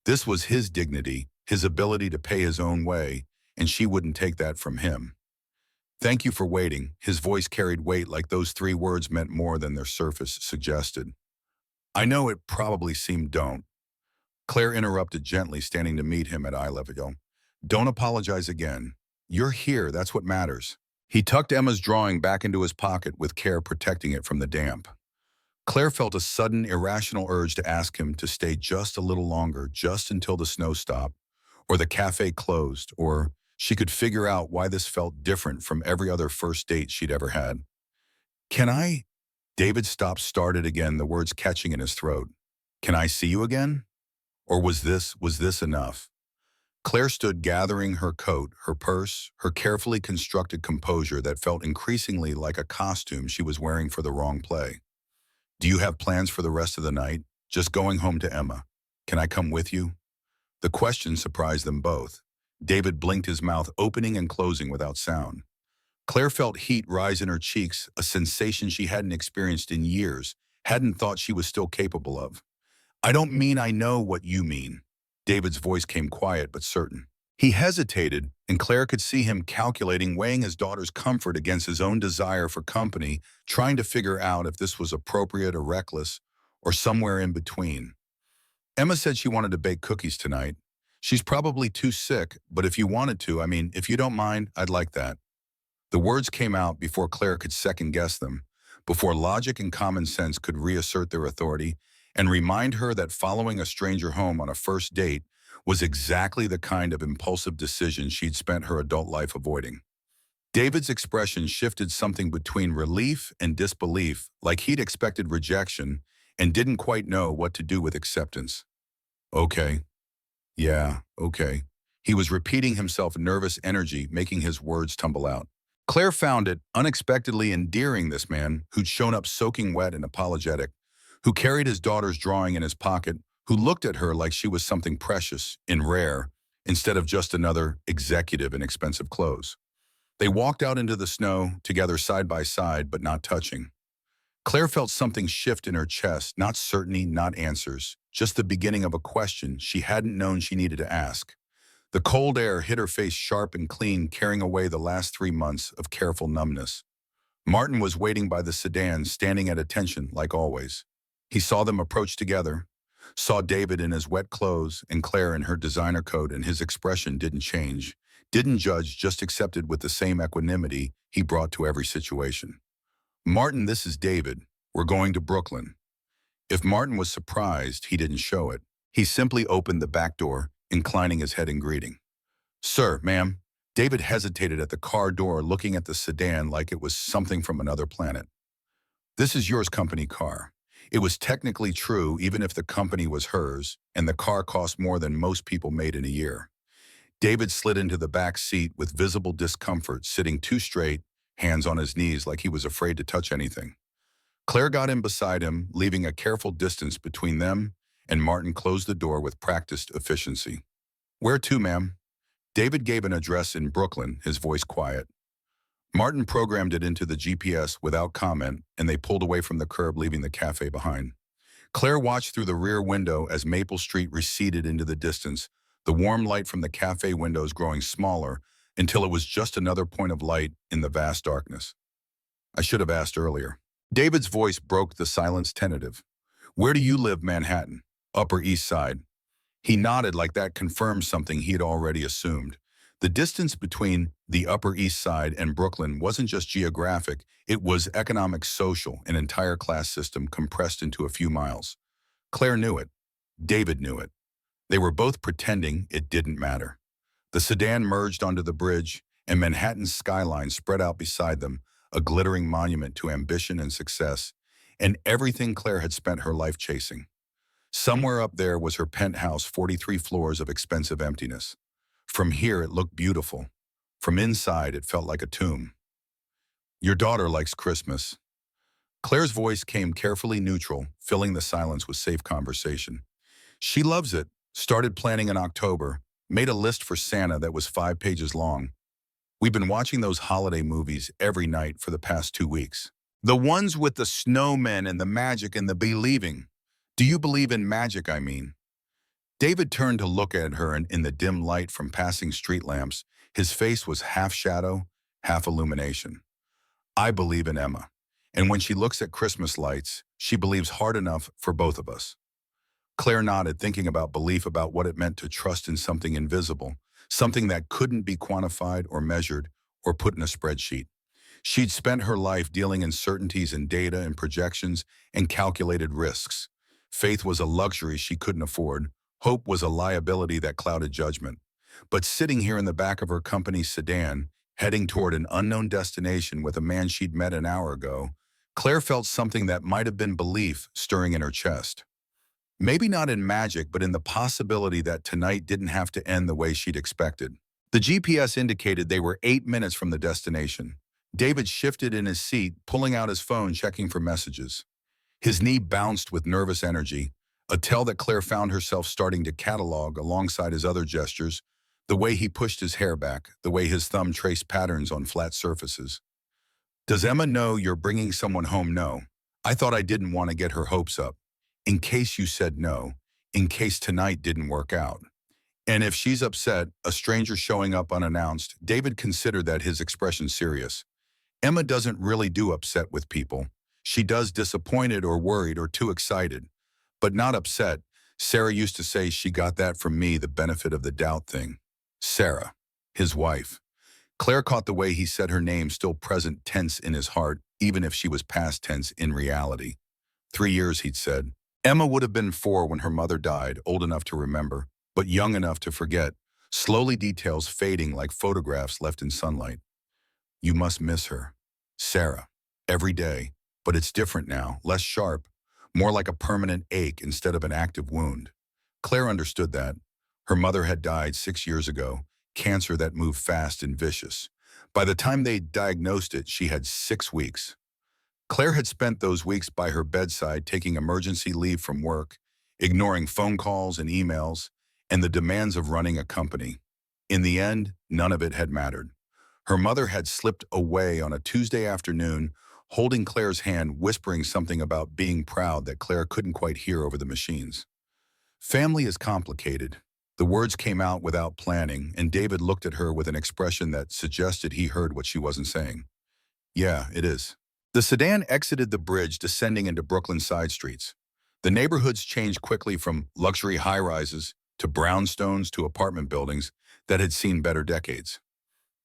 This was his dignity, his ability to pay his own way, and she wouldn't take that from him. Thank you for waiting. His voice carried weight, like those 3 words meant more than their surface suggested. I know it probably seemed don't. Claire interrupted gently, standing to meet him at eye level. Don't apologize again. You're here, that's what matters. He tucked Emma's drawing back into his pocket, with care protecting it from the damp. Claire felt a sudden, irrational urge to ask him to stay just a little longer, just until the snow stopped, or the cafe closed, or she could figure out why this felt different from every other first date she'd ever had. Can I? David stopped, started again, the words catching in his throat. Can I see you again? Or was this enough? Claire stood, gathering her coat, her purse, her carefully constructed composure that felt increasingly like a costume she was wearing for the wrong play. Do you have plans for the rest of the night? Just going home to Emma. Can I come with you? The question surprised them both. David blinked, his mouth opening and closing without sound. Claire felt heat rise in her cheeks, a sensation she hadn't experienced in years, hadn't thought she was still capable of. I don't mean I know what you mean. David's voice came quiet but certain. He hesitated, and Claire could see him calculating, weighing his daughter's comfort against his own desire for company, trying to figure out if this was appropriate or reckless, or somewhere in between. Emma said she wanted to bake cookies tonight. She's probably too sick, but if you wanted to, if you don't mind, I'd like that. The words came out before Claire could second-guess them, before logic and common sense could reassert their authority and remind her that following a stranger home on a first date was exactly the kind of impulsive decision she'd spent her adult life avoiding. David's expression shifted, something between relief and disbelief, like he'd expected rejection and didn't quite know what to do with acceptance. Okay. Yeah, okay. He was repeating himself, nervous energy making his words tumble out. Claire found it unexpectedly endearing, this man who'd shown up soaking wet and apologetic, who carried his daughter's drawing in his pocket, who looked at her like she was something precious and rare instead of just another executive in expensive clothes. They walked out into the snow, together side by side, but not touching. Claire felt something shift in her chest, not certainty, not answers, just the beginning of a question she hadn't known she needed to ask. The cold air hit her face sharp and clean, carrying away the last 3 months of careful numbness. Martin was waiting by the sedan, standing at attention, like always. He saw them approach together, saw David in his wet clothes and Claire in her designer coat, and his expression didn't change, didn't judge, just accepted with the same equanimity he brought to every situation. Martin, this is David. We're going to Brooklyn. If Martin was surprised, he didn't show it. He simply opened the back door, inclining his head in greeting. Sir, ma'am. David hesitated at the car door, looking at the sedan like it was something from another planet. This is yours company car. It was technically true even if the company was hers, and the car cost more than most people made in a year. David slid into the back seat with visible discomfort, sitting too straight, hands on his knees like he was afraid to touch anything. Claire got in beside him, leaving a careful distance between them, and Martin closed the door with practiced efficiency. Where to, ma'am? David gave an address in Brooklyn, his voice quiet. Martin programmed it into the GPS without comment, and they pulled away from the curb, leaving the cafe behind. Claire watched through the rear window as Maple Street receded into the distance, the warm light from the cafe windows growing smaller until it was just another point of light in the vast darkness. I should have asked earlier. David's voice broke the silence, tentative. Where do you live, Manhattan? Upper East Side. He nodded like that confirmed something he had already assumed. The distance between the Upper East Side and Brooklyn wasn't just geographic, it was economic, social, an entire class system compressed into a few miles. Claire knew it. David knew it. They were both pretending it didn't matter. The sedan merged onto the bridge, and Manhattan's skyline spread out beside them, a glittering monument to ambition and success, and everything Claire had spent her life chasing. Somewhere up there was her penthouse, 43 floors of expensive emptiness. From here, it looked beautiful. From inside, it felt like a tomb. Your daughter likes Christmas. Claire's voice came carefully neutral, filling the silence with safe conversation. She loves it, started planning in October, made a list for Santa that was 5 pages long. We've been watching those holiday movies every night for the past 2 weeks. The ones with the snowmen and the magic and the believing. Do you believe in magic, I mean? David turned to look at her, and in the dim light from passing street lamps, his face was half shadow, half illumination. I believe in Emma, and when she looks at Christmas lights, she believes hard enough for both of us. Claire nodded, thinking about belief, about what it meant to trust in something invisible, something that couldn't be quantified or measured or put in a spreadsheet. She'd spent her life dealing in certainties and data and projections and calculated risks. Faith was a luxury she couldn't afford. Hope was a liability that clouded judgment. But sitting here in the back of her company's sedan, heading toward an unknown destination with a man she'd met an hour ago, Claire felt something that might have been belief stirring in her chest. Maybe not in magic, but in the possibility that tonight didn't have to end the way she'd expected. The GPS indicated they were 8 minutes from the destination. David shifted in his seat, pulling out his phone, checking for messages. His knee bounced with nervous energy, a tell that Claire found herself starting to catalog alongside his other gestures, the way he pushed his hair back, the way his thumb traced patterns on flat surfaces. Does Emma know you're bringing someone home? No. I thought I didn't want to get her hopes up. In case you said no, in case tonight didn't work out. And if she's upset, a stranger showing up unannounced, David considered that his expression serious. Emma doesn't really do upset with people. She does disappointed or worried or too excited. But not upset. Sarah used to say she got that from me, the benefit of the doubt thing. Sarah, his wife. Claire caught the way he said her name, still present tense in his heart, even if she was past tense in reality. 3 years, he'd said. Emma would have been 4 when her mother died, old enough to remember, but young enough to forget, slowly details fading like photographs left in sunlight. You must miss her. Sarah. Every day. But it's different now, less sharp, more like a permanent ache instead of an active wound. Claire understood that. Her mother had died 6 years ago, cancer that moved fast and vicious. By the time they diagnosed it, she had 6 weeks. Claire had spent those weeks by her bedside, taking emergency leave from work, ignoring phone calls and emails, and the demands of running a company. In the end, none of it had mattered. Her mother had slipped away on a Tuesday afternoon, holding Claire's hand, whispering something about being proud that Claire couldn't quite hear over the machines. Family is complicated. The words came out without planning, and David looked at her with an expression that suggested he heard what she wasn't saying. Yeah, it is. The sedan exited the bridge, descending into Brooklyn's side streets. The neighborhoods changed quickly from luxury high-rises to brownstones to apartment buildings that had seen better decades.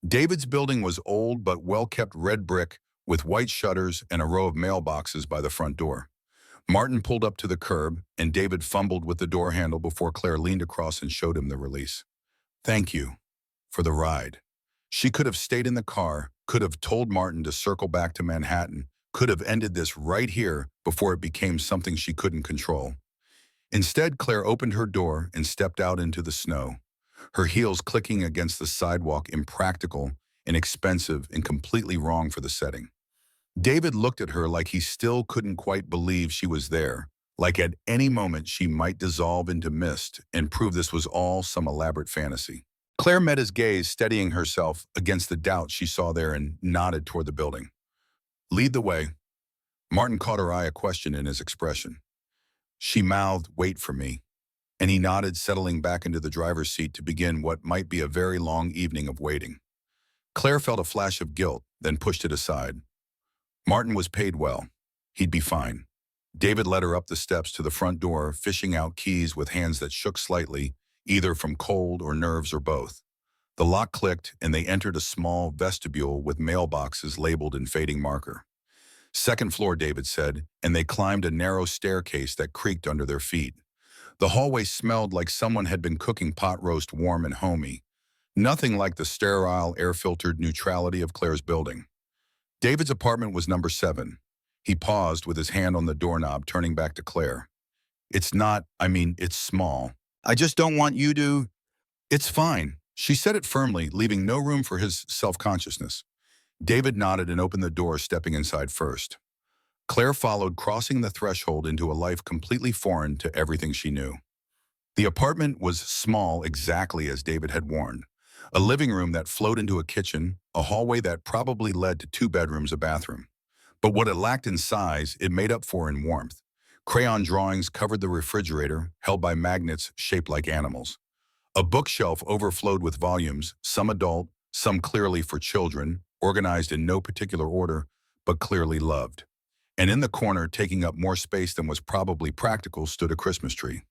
David's building was old but well-kept red brick with white shutters and a row of mailboxes by the front door. Martin pulled up to the curb, and David fumbled with the door handle before Claire leaned across and showed him the release. Thank you for the ride. She could have stayed in the car, could have told Martin to circle back to Manhattan, could have ended this right here before it became something she couldn't control. Instead, Claire opened her door and stepped out into the snow, her heels clicking against the sidewalk, impractical, inexpensive, and completely wrong for the setting. David looked at her like he still couldn't quite believe she was there, like at any moment she might dissolve into mist and prove this was all some elaborate fantasy. Claire met his gaze, steadying herself against the doubt she saw there, and nodded toward the building. Lead the way. Martin caught her eye, a question in his expression. She mouthed, wait for me, and he nodded, settling back into the driver's seat to begin what might be a very long evening of waiting. Claire felt a flash of guilt, then pushed it aside. Martin was paid well. He'd be fine. David led her up the steps to the front door, fishing out keys with hands that shook slightly, either from cold or nerves or both. The lock clicked, and they entered a small vestibule with mailboxes labeled in fading marker. Second floor, David said, and they climbed a narrow staircase that creaked under their feet. The hallway smelled like someone had been cooking pot roast warm and homey. Nothing like the sterile, air-filtered neutrality of Claire's building. David's apartment was number 7. He paused with his hand on the doorknob, turning back to Claire. It's small. I just don't want you to... It's fine. She said it firmly, leaving no room for his self-consciousness. David nodded and opened the door, stepping inside first. Claire followed, crossing the threshold into a life completely foreign to everything she knew. The apartment was small, exactly as David had warned. A living room that flowed into a kitchen, a hallway that probably led to 2 bedrooms, a bathroom. But what it lacked in size, it made up for in warmth. Crayon drawings covered the refrigerator, held by magnets shaped like animals. A bookshelf overflowed with volumes, some adult, some clearly for children, organized in no particular order, but clearly loved. And in the corner, taking up more space than was probably practical, stood a Christmas tree.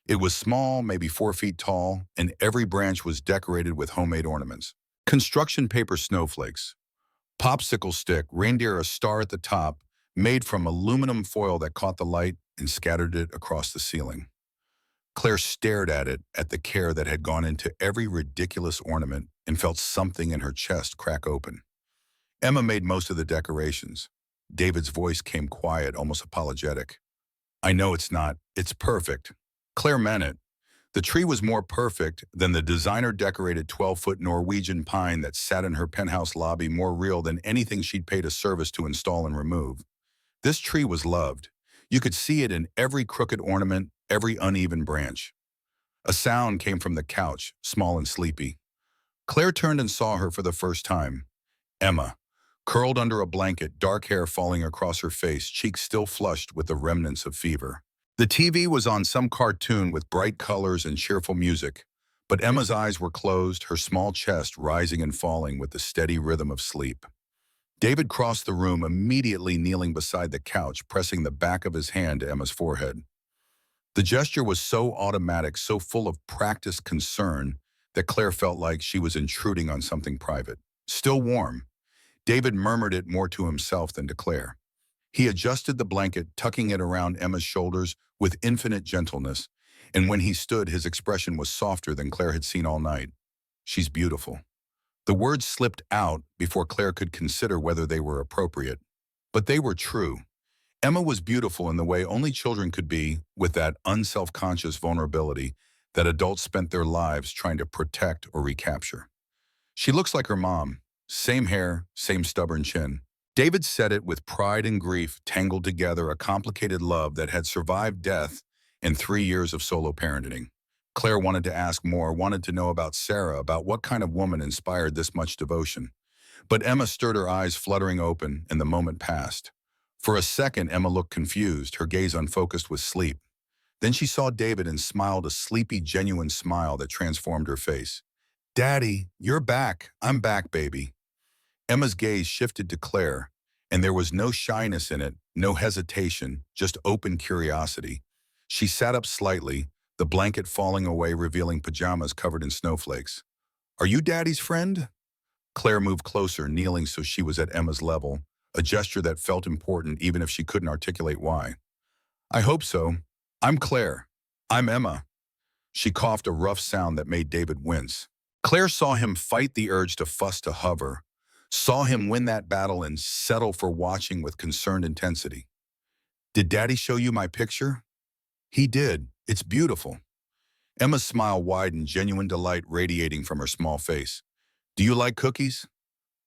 It was small, maybe 4 feet tall, and every branch was decorated with homemade ornaments. Construction paper snowflakes, popsicle stick, reindeer, a star at the top, made from aluminum foil that caught the light and scattered it across the ceiling. Claire stared at it, at the care that had gone into every ridiculous ornament, and felt something in her chest crack open. Emma made most of the decorations. David's voice came quiet, almost apologetic. I know it's not. It's perfect. Claire meant it. The tree was more perfect than the designer-decorated 12-foot Norwegian pine that sat in her penthouse lobby, more real than anything she'd paid a service to install and remove. This tree was loved. You could see it in every crooked ornament, every uneven branch. A sound came from the couch, small and sleepy. Claire turned and saw her for the first time. Emma, curled under a blanket, dark hair falling across her face, cheeks still flushed with the remnants of fever. The TV was on some cartoon with bright colors and cheerful music, but Emma's eyes were closed, her small chest rising and falling with the steady rhythm of sleep. David crossed the room, immediately kneeling beside the couch, pressing the back of his hand to Emma's forehead. The gesture was so automatic, so full of practiced concern, that Claire felt like she was intruding on something private. Still warm. David murmured it more to himself than to Claire. He adjusted the blanket, tucking it around Emma's shoulders with infinite gentleness, and when he stood, his expression was softer than Claire had seen all night. She's beautiful. The words slipped out before Claire could consider whether they were appropriate. But they were true. Emma was beautiful in the way only children could be, with that unself-conscious vulnerability that adults spent their lives trying to protect or recapture. She looks like her mom. Same hair, same stubborn chin. David said it with pride and grief tangled together, a complicated love that had survived death and 3 years of solo parenting. Claire wanted to ask more, wanted to know about Sarah, about what kind of woman inspired this much devotion. But Emma stirred her eyes fluttering open, and the moment passed. For a second, Emma looked confused, her gaze unfocused with sleep. Then she saw David and smiled a sleepy, genuine smile that transformed her face. "Daddy, you're back. I'm back, baby." Emma's gaze shifted to Claire, and there was no shyness in it, no hesitation, just open curiosity. She sat up slightly, the blanket falling away, revealing pajamas covered in snowflakes. "Are you Daddy's friend?" Claire moved closer, kneeling so she was at Emma's level, a gesture that felt important even if she couldn't articulate why. "I hope so. I'm Claire. I'm Emma." She coughed a rough sound that made David wince. Claire saw him fight the urge to fuss to hover, saw him win that battle and settle for watching with concerned intensity. "Did Daddy show you my picture?" "He did. It's beautiful." Emma's smile widened, genuine delight radiating from her small face. "Do you like cookies?"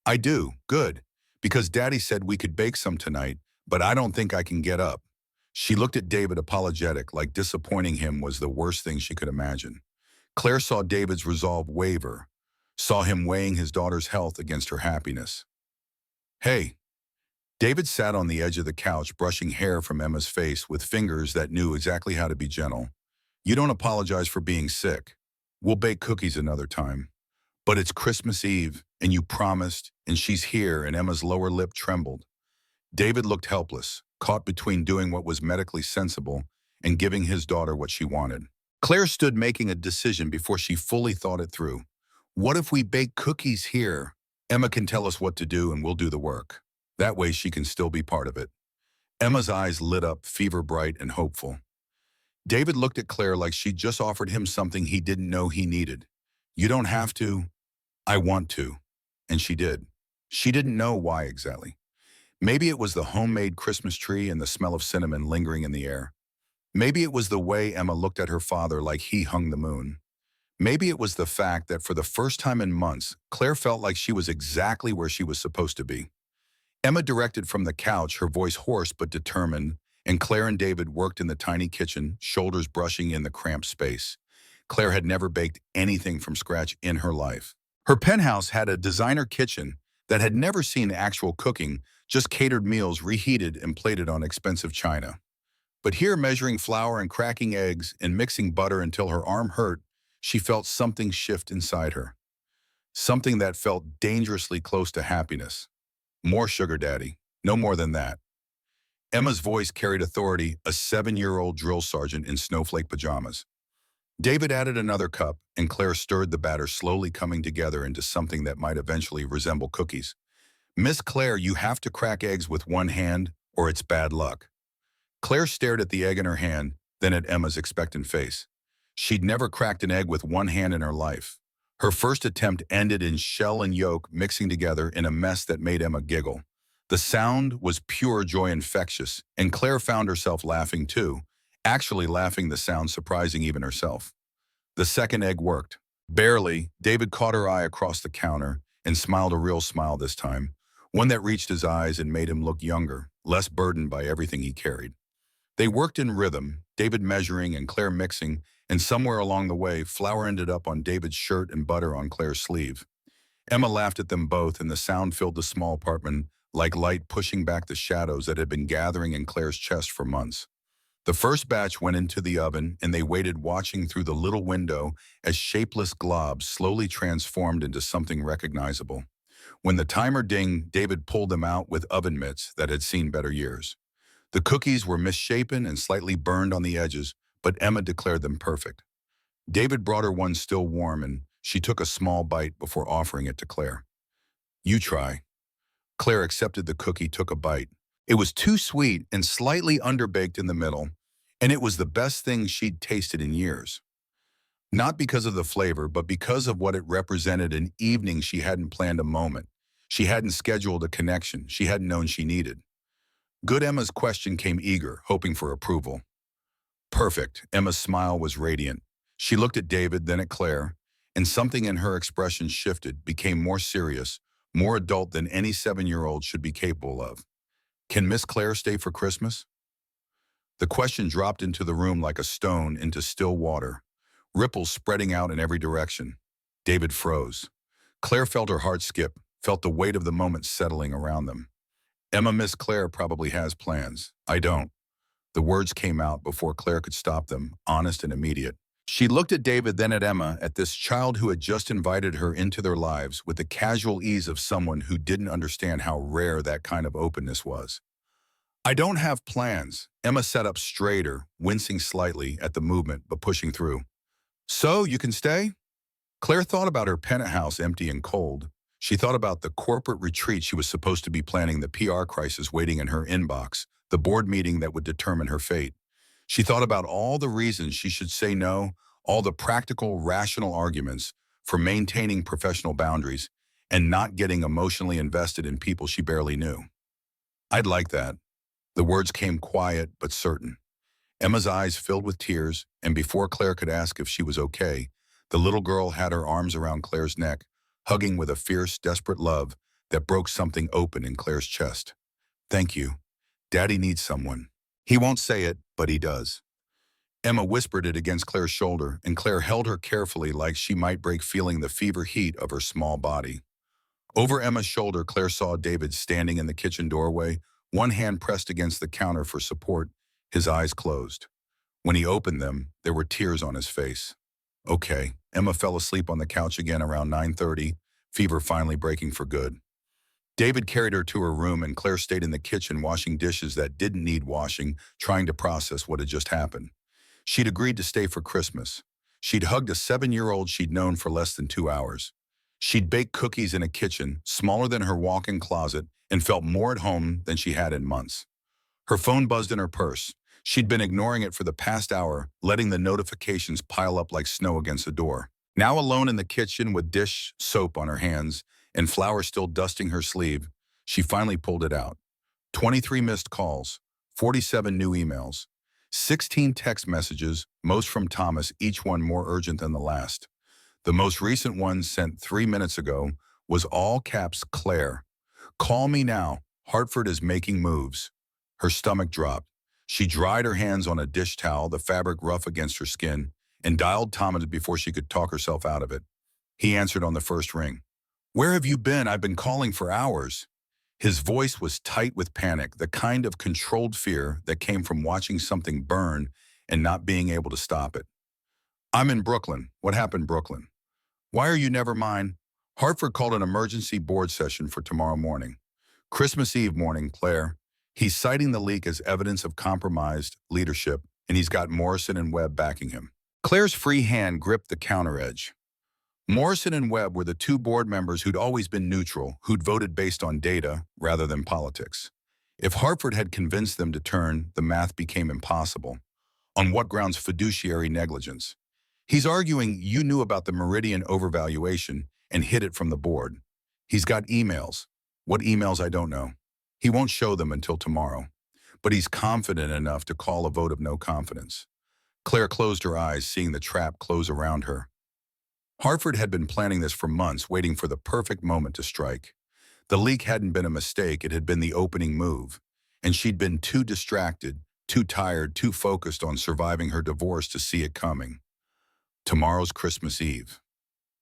"I do. Good. Because Daddy said we could bake some tonight, but I don't think I can get up." She looked at David apologetic, like disappointing him was the worst thing she could imagine. Claire saw David's resolve waver, saw him weighing his daughter's health against her happiness. "Hey." David sat on the edge of the couch, brushing hair from Emma's face with fingers that knew exactly how to be gentle. "You don't apologize for being sick. We'll bake cookies another time. But it's Christmas Eve, and you promised, and she's here," and Emma's lower lip trembled. David looked helpless, caught between doing what was medically sensible and giving his daughter what she wanted. Claire stood making a decision before she fully thought it through. "What if we bake cookies here? Emma can tell us what to do and we'll do the work. That way she can still be part of it." Emma's eyes lit up, fever bright and hopeful. David looked at Claire like she'd just offered him something he didn't know he needed. "You don't have to. I want to." And she did. She didn't know why exactly. Maybe it was the homemade Christmas tree and the smell of cinnamon lingering in the air. Maybe it was the way Emma looked at her father like he hung the moon. Maybe it was the fact that for the first time in months, Claire felt like she was exactly where she was supposed to be. Emma directed from the couch, her voice hoarse but determined, and Claire and David worked in the tiny kitchen, shoulders brushing in the cramped space. Claire had never baked anything from scratch in her life. Her penthouse had a designer kitchen that had never seen actual cooking, just catered meals reheated and plated on expensive china. But here, measuring flour and cracking eggs and mixing butter until her arm hurt, she felt something shift inside her. Something that felt dangerously close to happiness. More sugar, Daddy. No more than that. Emma's voice carried authority, a 7-year-old drill sergeant in snowflake pajamas. David added another cup, and Claire stirred the batter, slowly coming together into something that might eventually resemble cookies. "Miss Claire, you have to crack eggs with one hand, or it's bad luck." Claire stared at the egg in her hand, then at Emma's expectant face. She'd never cracked an egg with one hand in her life. Her first attempt ended in shell and yolk mixing together in a mess that made Emma giggle. The sound was pure joy, infectious, and Claire found herself laughing too, actually laughing, the sound surprising even herself. The second egg worked. Barely. David caught her eye across the counter and smiled, a real smile this time, one that reached his eyes and made him look younger, less burdened by everything he carried. They worked in rhythm, David measuring and Claire mixing, and somewhere along the way, flour ended up on David's shirt and butter on Claire's sleeve. Emma laughed at them both, and the sound filled the small apartment like light pushing back the shadows that had been gathering in Claire's chest for months. The first batch went into the oven, and they waited, watching through the little window as shapeless globs slowly transformed into something recognizable. When the timer dinged, David pulled them out with oven mitts that had seen better years. The cookies were misshapen and slightly burned on the edges, but Emma declared them perfect. David brought her one still warm, and she took a small bite before offering it to Claire. "You try." Claire accepted the cookie, took a bite. It was too sweet and slightly underbaked in the middle, and it was the best thing she'd tasted in years. Not because of the flavor, but because of what it represented, an evening she hadn't planned, a moment. She hadn't scheduled, a connection she hadn't known she needed. Good. Emma's question came eager, hoping for approval. "Perfect." Emma's smile was radiant. She looked at David, then at Claire, and something in her expression shifted, became more serious, more adult than any 7-year-old should be capable of. "Can Miss Claire stay for Christmas?" The question dropped into the room like a stone into still water, ripples spreading out in every direction. David froze. Claire felt her heart skip, felt the weight of the moment settling around them. Emma, Miss Claire probably has plans. I don't. The words came out before Claire could stop them, honest and immediate. She looked at David, then at Emma, at this child who had just invited her into their lives with the casual ease of someone who didn't understand how rare that kind of openness was. I don't have plans. Emma sat up straighter, wincing slightly at the movement, but pushing through. So, you can stay? Claire thought about her penthouse empty and cold. She thought about the corporate retreat she was supposed to be planning, the PR crisis waiting in her inbox, the board meeting that would determine her fate. She thought about all the reasons she should say no, all the practical, rational arguments for maintaining professional boundaries and not getting emotionally invested in people she barely knew. I'd like that. The words came quiet but certain. Emma's eyes filled with tears, and before Claire could ask if she was okay, the little girl had her arms around Claire's neck, hugging with a fierce, desperate love that broke something open in Claire's chest. Thank you. Daddy needs someone. He won't say it, but he does. Emma whispered it against Claire's shoulder, and Claire held her carefully like she might break, feeling the fever heat of her small body. Over Emma's shoulder, Claire saw David standing in the kitchen doorway, one hand pressed against the counter for support, his eyes closed. When he opened them, there were tears on his face. Okay, Emma fell asleep on the couch again around 9:30, fever finally breaking for good. David carried her to her room, and Claire stayed in the kitchen washing dishes that didn't need washing, trying to process what had just happened. She'd agreed to stay for Christmas. She'd hugged a 7-year-old she'd known for less than 2 hours. She'd baked cookies in a kitchen smaller than her walk-in closet and felt more at home than she had in months. Her phone buzzed in her purse. She'd been ignoring it for the past hour, letting the notifications pile up like snow against the door. Now alone in the kitchen with dish soap on her hands and flour still dusting her sleeve, she finally pulled it out. 23 missed calls, 47 new emails, 16 text messages, most from Thomas, each one more urgent than the last. The most recent one, sent 3 minutes ago, was all caps Claire. Call me now. Hartford is making moves. Her stomach dropped. She dried her hands on a dish towel, the fabric rough against her skin, and dialed Thomas before she could talk herself out of it. He answered on the first ring. Where have you been? I've been calling for hours. His voice was tight with panic, the kind of controlled fear that came from watching something burn and not being able to stop it. I'm in Brooklyn. What happened, Brooklyn? Why are you never mine? Hartford called an emergency board session for tomorrow morning. Christmas Eve morning, Claire. He's citing the leak as evidence of compromised leadership, and he's got Morrison and Webb backing him. Claire's free hand gripped the counter edge. Morrison and Webb were the two board members who'd always been neutral, who'd voted based on data rather than politics. If Hartford had convinced them to turn, the math became impossible. On what grounds? Fiduciary negligence. He's arguing you knew about the Meridian overvaluation and hid it from the board. He's got emails. What emails? I don't know. He won't show them until tomorrow. But he's confident enough to call a vote of no confidence. Claire closed her eyes, seeing the trap close around her. Hartford had been planning this for months, waiting for the perfect moment to strike. The leak hadn't been a mistake, it had been the opening move. And she'd been too distracted, too tired, too focused on surviving her divorce to see it coming. Tomorrow's Christmas Eve.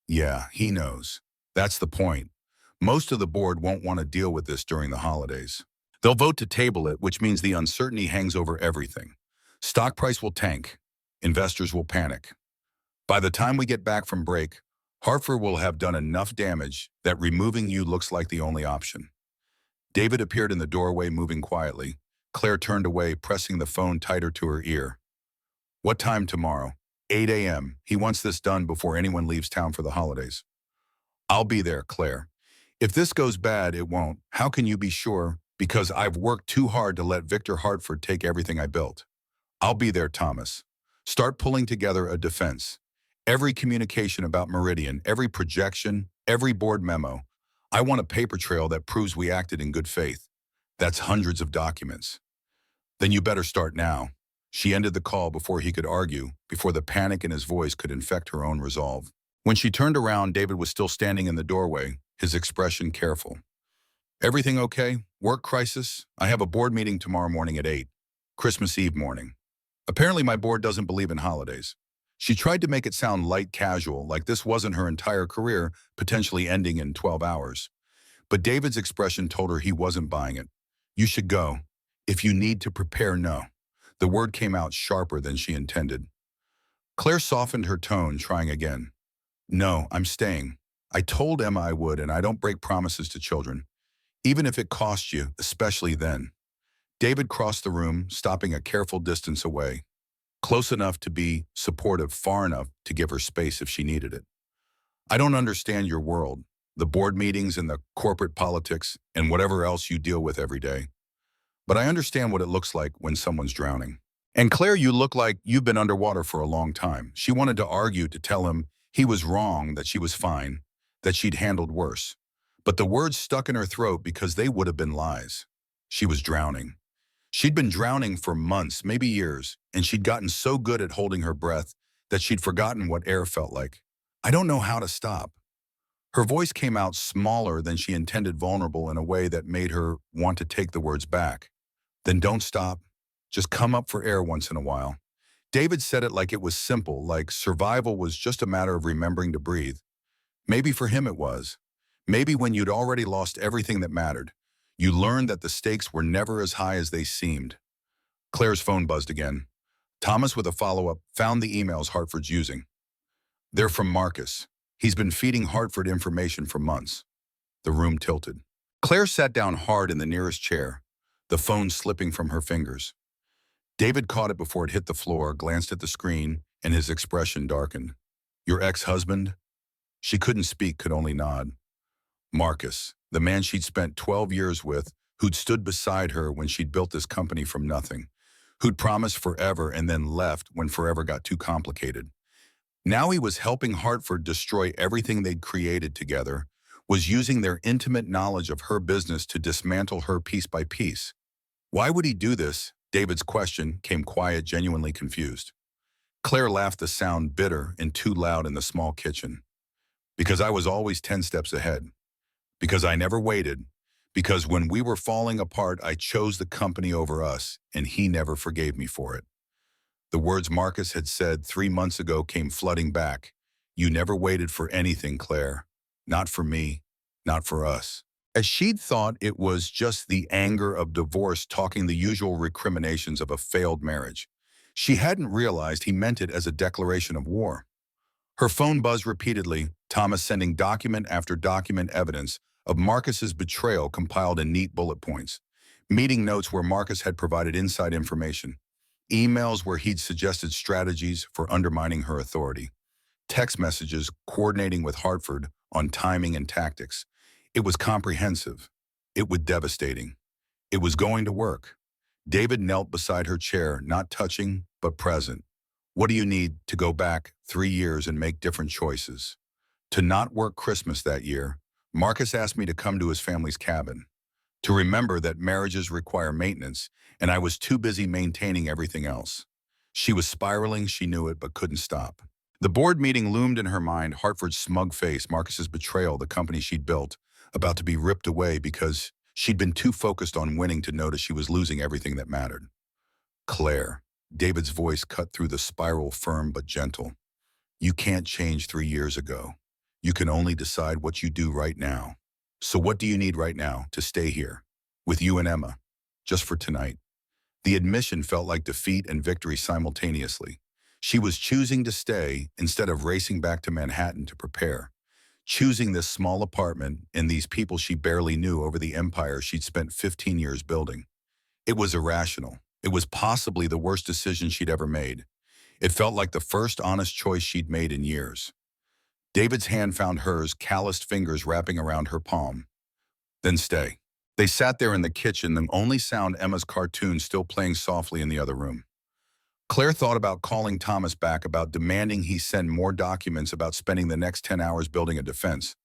Yeah, he knows. That's the point. Most of the board won't want to deal with this during the holidays. They'll vote to table it, which means the uncertainty hangs over everything. Stock price will tank. Investors will panic. By the time we get back from break, Hartford will have done enough damage that removing you looks like the only option. David appeared in the doorway, moving quietly. Claire turned away, pressing the phone tighter to her ear. What time tomorrow? 8 a.m. He wants this done before anyone leaves town for the holidays. I'll be there, Claire. If this goes bad, it won't. How can you be sure? Because I've worked too hard to let Victor Hartford take everything I built. I'll be there, Thomas. Start pulling together a defense. Every communication about Meridian, every projection, every board memo. I want a paper trail that proves we acted in good faith. That's hundreds of documents. Then you better start now. She ended the call before he could argue, before the panic in his voice could infect her own resolve. When she turned around, David was still standing in the doorway, his expression careful. Everything okay? Work crisis? I have a board meeting tomorrow morning at 8. Christmas Eve morning. Apparently my board doesn't believe in holidays. She tried to make it sound light casual, like this wasn't her entire career, potentially ending in 12 hours. But David's expression told her he wasn't buying it. You should go. If you need to prepare, no. The word came out sharper than she intended. Claire softened her tone, trying again. No, I'm staying. I told Emma I would, and I don't break promises to children, even if it costs you, especially then. David crossed the room, stopping a careful distance away, close enough to be supportive, far enough to give her space if she needed it. I don't understand your world, the board meetings and the corporate politics and whatever else you deal with every day. But I understand what it looks like when someone's drowning. And Claire, you look like you've been underwater for a long time. She wanted to argue, to tell him he was wrong, that she was fine, that she'd handled worse. But the words stuck in her throat because they would have been lies. She was drowning. She'd been drowning for months, maybe years, and she'd gotten so good at holding her breath that she'd forgotten what air felt like. I don't know how to stop. Her voice came out smaller than she intended, vulnerable in a way that made her want to take the words back. Then don't stop. Just come up for air once in a while. David said it like it was simple, like survival was just a matter of remembering to breathe. Maybe for him it was. Maybe when you'd already lost everything that mattered, you learned that the stakes were never as high as they seemed. Claire's phone buzzed again. Thomas, with a follow-up, found the emails Hartford's using. They're from Marcus. He's been feeding Hartford information for months. The room tilted. Claire sat down hard in the nearest chair, the phone slipping from her fingers. David caught it before it hit the floor, glanced at the screen, and his expression darkened. Your ex-husband? She couldn't speak, could only nod. Marcus, the man she'd spent 12 years with, who'd stood beside her when she'd built this company from nothing, who'd promised forever and then left when forever got too complicated. Now he was helping Hartford destroy everything they'd created together, was using their intimate knowledge of her business to dismantle her piece by piece. Why would he do this? David's question came quiet, genuinely confused. Claire laughed, the sound bitter and too loud in the small kitchen. Because I was always 10 steps ahead. Because I never waited. Because when we were falling apart, I chose the company over us, and he never forgave me for it. The words Marcus had said 3 months ago came flooding back. You never waited for anything, Claire. Not for me, not for us. As she'd thought it was just the anger of divorce talking the usual recriminations of a failed marriage, she hadn't realized he meant it as a declaration of war. Her phone buzzed repeatedly, Thomas sending document after document evidence of Marcus's betrayal compiled in neat bullet points. Meeting notes where Marcus had provided inside information. Emails where he'd suggested strategies for undermining her authority. Text messages coordinating with Hartford on timing and tactics. It was comprehensive. It was devastating. It was going to work. David knelt beside her chair, not touching, but present. What do you need to go back 3 years and make different choices? To not work Christmas that year, Marcus asked me to come to his family's cabin. To remember that marriages require maintenance, and I was too busy maintaining everything else. She was spiraling, she knew it, but couldn't stop. The board meeting loomed in her mind, Hartford's smug face, Marcus's betrayal, the company she'd built, about to be ripped away because she'd been too focused on winning to notice she was losing everything that mattered. Claire, David's voice cut through the spiral, firm but gentle. You can't change 3 years ago. You can only decide what you do right now. So what do you need right now to stay here, with you and Emma, just for tonight? The admission felt like defeat and victory simultaneously. She was choosing to stay instead of racing back to Manhattan to prepare. Choosing this small apartment and these people she barely knew over the empire she'd spent 15 years building. It was irrational. It was possibly the worst decision she'd ever made. It felt like the first honest choice she'd made in years. David's hand found hers, calloused fingers wrapping around her palm. Then stay. They sat there in the kitchen, the only sound Emma's cartoon still playing softly in the other room. Claire thought about calling Thomas back, about demanding he send more documents, about spending the next 10 hours building a defense.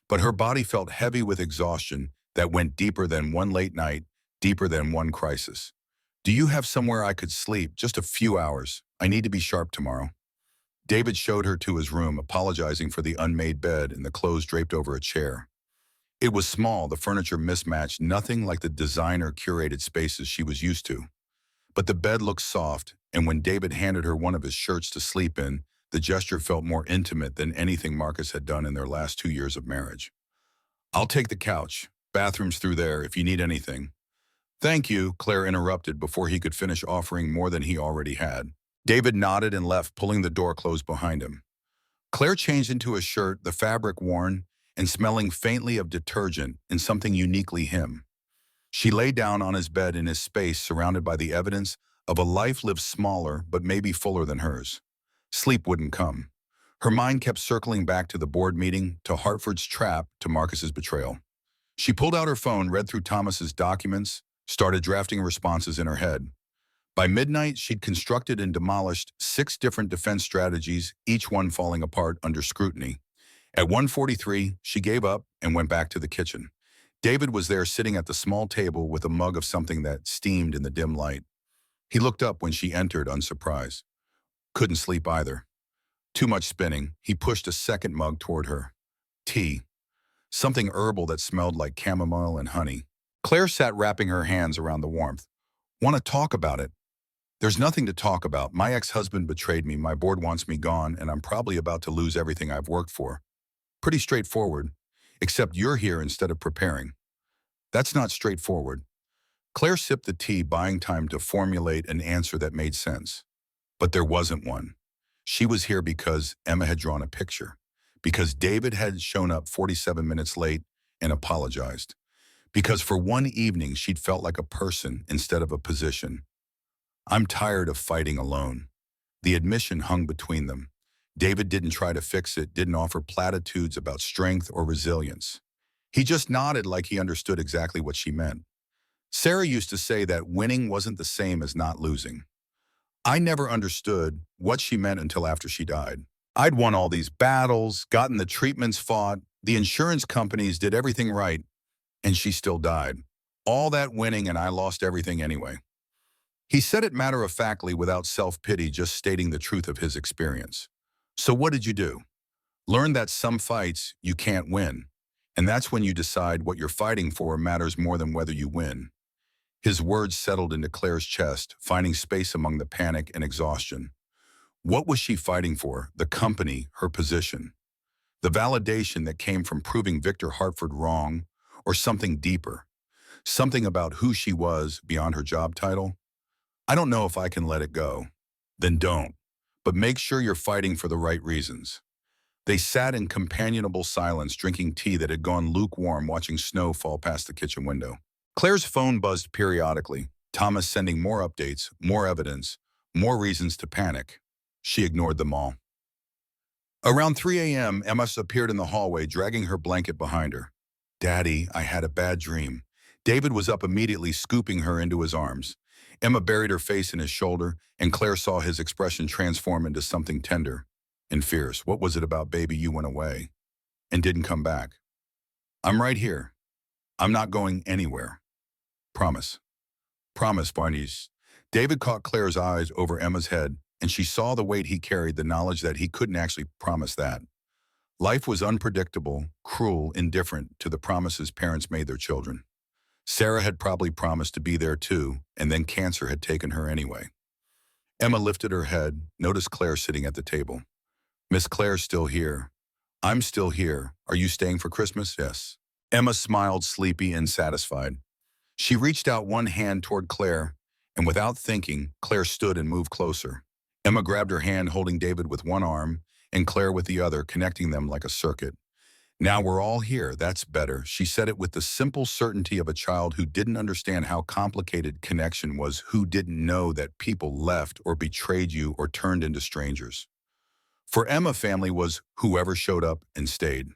But her body felt heavy with exhaustion that went deeper than one late night, deeper than one crisis. Do you have somewhere I could sleep? Just a few hours. I need to be sharp tomorrow. David showed her to his room, apologizing for the unmade bed and the clothes draped over a chair. It was small, the furniture mismatched, nothing like the designer-curated spaces she was used to. But the bed looked soft, and when David handed her one of his shirts to sleep in, the gesture felt more intimate than anything Marcus had done in their last 2 years of marriage. "I'll take the couch. Bathroom's through there if you need anything." "Thank you," Claire interrupted before he could finish offering more than he already had. David nodded and left, pulling the door closed behind him. Claire changed into a shirt, the fabric worn, and smelling faintly of detergent and something uniquely him. She lay down on his bed in his space, surrounded by the evidence of a life lived smaller but maybe fuller than hers. Sleep wouldn't come. Her mind kept circling back to the board meeting, to Hartford's trap, to Marcus's betrayal. She pulled out her phone, read through Thomas's documents, started drafting responses in her head. By midnight, she'd constructed and demolished 6 different defense strategies, each one falling apart under scrutiny. At 1:43, she gave up and went back to the kitchen. David was there sitting at the small table with a mug of something that steamed in the dim light. He looked up when she entered, unsurprised. Couldn't sleep either. Too much spinning. He pushed a second mug toward her. Tea. Something herbal that smelled like chamomile and honey. Claire sat wrapping her hands around the warmth. "Want to talk about it?" "There's nothing to talk about. My ex-husband betrayed me, my board wants me gone, and I'm probably about to lose everything I've worked for. Pretty straightforward. Except you're here instead of preparing." "That's not straightforward." Claire sipped the tea, buying time to formulate an answer that made sense. But there wasn't one. She was here because Emma had drawn a picture. Because David had shown up 47 minutes late and apologized. Because for one evening she'd felt like a person instead of a position. "I'm tired of fighting alone." The admission hung between them. David didn't try to fix it, didn't offer platitudes about strength or resilience. He just nodded like he understood exactly what she meant. Sarah used to say that winning wasn't the same as not losing. I never understood what she meant until after she died. I'd won all these battles, gotten the treatments fought, the insurance companies did everything right, and she still died. All that winning and I lost everything anyway. He said it matter-of-factly without self-pity, just stating the truth of his experience. "So what did you do?" "Learn that some fights you can't win, and that's when you decide what you're fighting for matters more than whether you win." His words settled into Claire's chest, finding space among the panic and exhaustion. What was she fighting for? The company, her position. The validation that came from proving Victor Hartford wrong, or something deeper. Something about who she was beyond her job title. "I don't know if I can let it go." "Then don't. But make sure you're fighting for the right reasons." They sat in companionable silence, drinking tea that had gone lukewarm, watching snow fall past the kitchen window. Claire's phone buzzed periodically, Thomas sending more updates, more evidence, more reasons to panic. She ignored them all. Around 3 a.m., Emma appeared in the hallway, dragging her blanket behind her. "Daddy, I had a bad dream." David was up immediately, scooping her into his arms. Emma buried her face in his shoulder, and Claire saw his expression transform into something tender and fierce. "What was it about, baby? You went away and didn't come back." "I'm right here. I'm not going anywhere. Promise." "Promise, Barney's." David caught Claire's eyes over Emma's head, and she saw the weight he carried, the knowledge that he couldn't actually promise that. Life was unpredictable, cruel, indifferent to the promises parents made their children. Sarah had probably promised to be there too, and then cancer had taken her anyway. Emma lifted her head, noticed Claire sitting at the table. "Miss Claire's still here." "I'm still here. Are you staying for Christmas?" "Yes." Emma smiled, sleepy and satisfied. She reached out one hand toward Claire, and without thinking, Claire stood and moved closer. Emma grabbed her hand, holding David with one arm and Claire with the other, connecting them like a circuit. "Now we're all here, that's better." She said it with the simple certainty of a child who didn't understand how complicated connection was, who didn't know that people left or betrayed you or turned into strangers. For Emma, family was whoever showed up and stayed.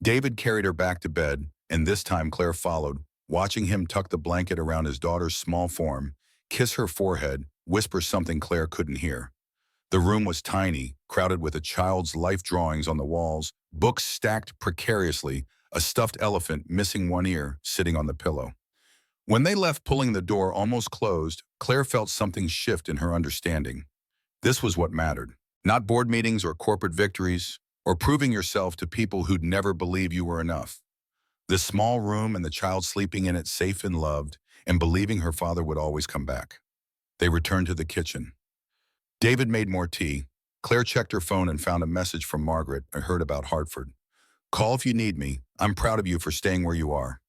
David carried her back to bed, and this time Claire followed, watching him tuck the blanket around his daughter's small form, kiss her forehead, whisper something Claire couldn't hear. The room was tiny, crowded with a child's life drawings on the walls, books stacked precariously, a stuffed elephant missing one ear sitting on the pillow. When they left, pulling the door almost closed, Claire felt something shift in her understanding. This was what mattered. Not board meetings or corporate victories, or proving yourself to people who'd never believe you were enough. This small room and the child sleeping in it, safe and loved, and believing her father would always come back. They returned to the kitchen. David made more tea. Claire checked her phone and found a message from Margaret I heard about Hartford. Call if you need me. I'm proud of you for staying where you are.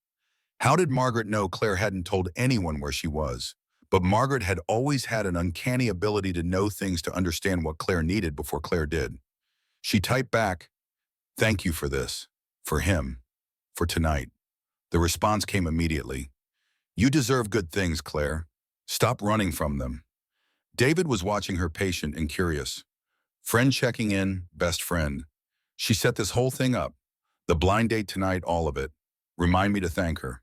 How did Margaret know Claire hadn't told anyone where she was? But Margaret had always had an uncanny ability to know things, to understand what Claire needed before Claire did. She typed back, "Thank you for this. For him. For tonight." The response came immediately. "You deserve good things, Claire. Stop running from them." David was watching her, patient and curious. Friend checking in, best friend. She set this whole thing up. The blind date tonight, all of it. Remind me to thank her.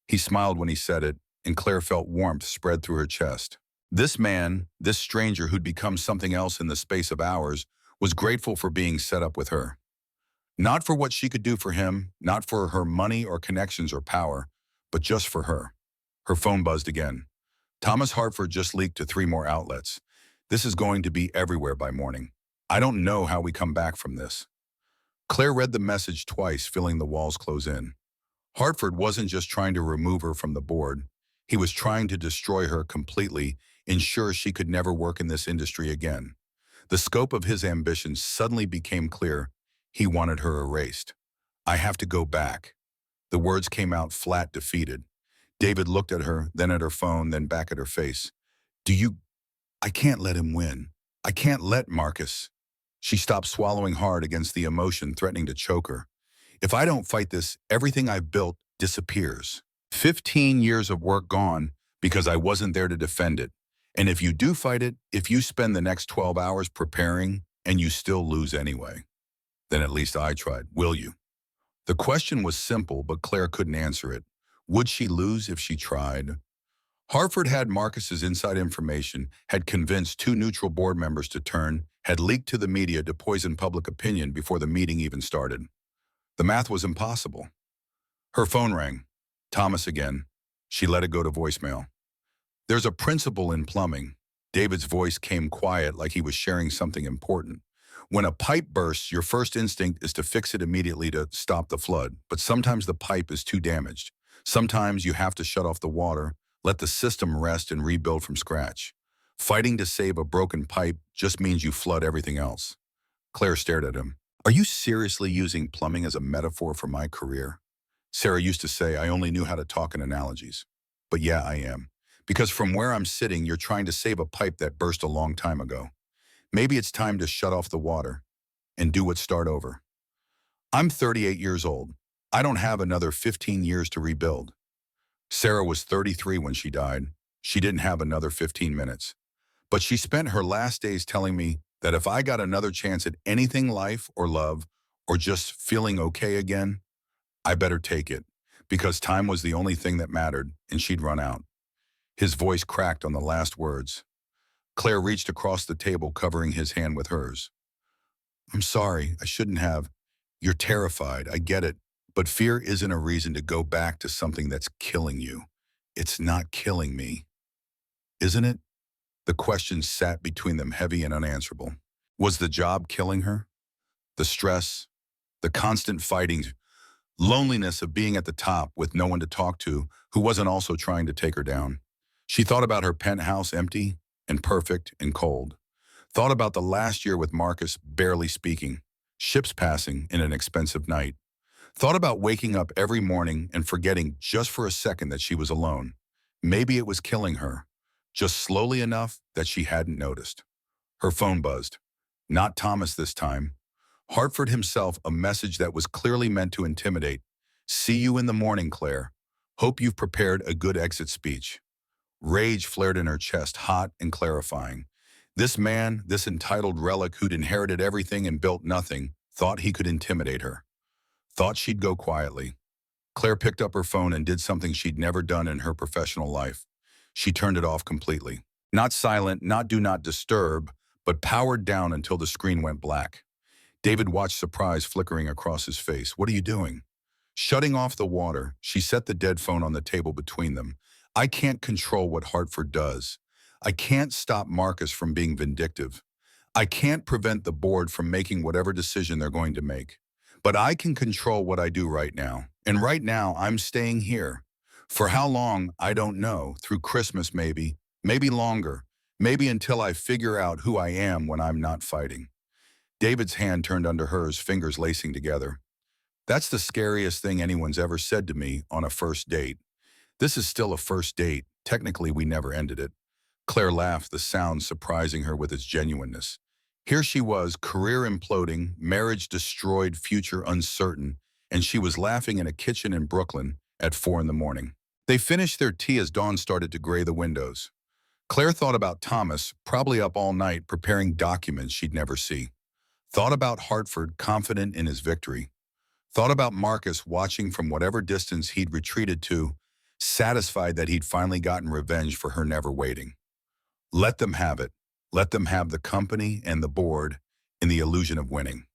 He smiled when he said it, and Claire felt warmth spread through her chest. This man, this stranger who'd become something else in the space of hours, was grateful for being set up with her. Not for what she could do for him, not for her money or connections or power, but just for her. Her phone buzzed again. Thomas Hartford just leaked to 3 more outlets. This is going to be everywhere by morning. I don't know how we come back from this. Claire read the message twice, feeling the walls close in. Hartford wasn't just trying to remove her from the board. He was trying to destroy her completely, ensure she could never work in this industry again. The scope of his ambitions suddenly became clear. He wanted her erased. I have to go back. The words came out flat, defeated. David looked at her, then at her phone, then back at her face. I can't let him win. I can't let Marcus. She stopped, swallowing hard against the emotion threatening to choke her. If I don't fight this, everything I've built disappears. 15 years of work gone because I wasn't there to defend it. And if you do fight it, if you spend the next 12 hours preparing and you still lose anyway, then at least I tried. Will you? The question was simple, but Claire couldn't answer it. Would she lose if she tried? Hartford had Marcus's inside information, had convinced 2 neutral board members to turn, had leaked to the media to poison public opinion before the meeting even started. The math was impossible. Her phone rang. Thomas again. She let it go to voicemail. There's a principle in plumbing. David's voice came quiet, like he was sharing something important. When a pipe bursts, your first instinct is to fix it immediately to stop the flood. But sometimes the pipe is too damaged. Sometimes you have to shut off the water, let the system rest, and rebuild from scratch. Fighting to save a broken pipe just means you flood everything else. Claire stared at him. Are you seriously using plumbing as a metaphor for my career? Sarah used to say I only knew how to talk in analogies. But yeah, I am. Because from where I'm sitting, you're trying to save a pipe that burst a long time ago. Maybe it's time to shut off the water and do what, start over. I'm 38 years old. I don't have another 15 years to rebuild. Sarah was 33 when she died. She didn't have another 15 minutes. But she spent her last days telling me that if I got another chance at anything, life or love, or just feeling okay again, I better take it, because time was the only thing that mattered, and she'd run out. His voice cracked on the last words. Claire reached across the table, covering his hand with hers. I'm sorry, I shouldn't have. You're terrified, I get it. But fear isn't a reason to go back to something that's killing you. It's not killing me. Isn't it? The question sat between them, heavy and unanswerable. Was the job killing her? The stress, the constant fighting, loneliness of being at the top with no one to talk to who wasn't also trying to take her down. She thought about her penthouse, empty and perfect and cold. Thought about the last year with Marcus, barely speaking, ships passing in an expensive night. Thought about waking up every morning and forgetting just for a second that she was alone. Maybe it was killing her, just slowly enough that she hadn't noticed. Her phone buzzed. Not Thomas this time. Hartford himself, a message that was clearly meant to intimidate. See you in the morning, Claire. Hope you've prepared a good exit speech. Rage flared in her chest, hot and clarifying. This man, this entitled relic who'd inherited everything and built nothing, thought he could intimidate her. Thought she'd go quietly. Claire picked up her phone and did something she'd never done in her professional life. She turned it off completely. Not silent, not do not disturb, but powered down until the screen went black. David watched surprise flickering across his face. What are you doing? Shutting off the water, she set the dead phone on the table between them. I can't control what Hartford does. I can't stop Marcus from being vindictive. I can't prevent the board from making whatever decision they're going to make. But I can control what I do right now. And right now, I'm staying here. For how long, I don't know. Through Christmas, maybe. Maybe longer. Maybe until I figure out who I am when I'm not fighting. David's hand turned under hers, fingers lacing together. That's the scariest thing anyone's ever said to me on a first date. This is still a first date. Technically, we never ended it. Claire laughed, the sound surprising her with its genuineness. Here she was, career imploding, marriage destroyed, future uncertain, and she was laughing in a kitchen in Brooklyn at 4 in the morning. They finished their tea as dawn started to gray the windows. Claire thought about Thomas, probably up all night preparing documents she'd never see. Thought about Hartford, confident in his victory. Thought about Marcus watching from whatever distance he'd retreated to, satisfied that he'd finally gotten revenge for her never waiting. Let them have it. Let them have the company and the board in the illusion of winning.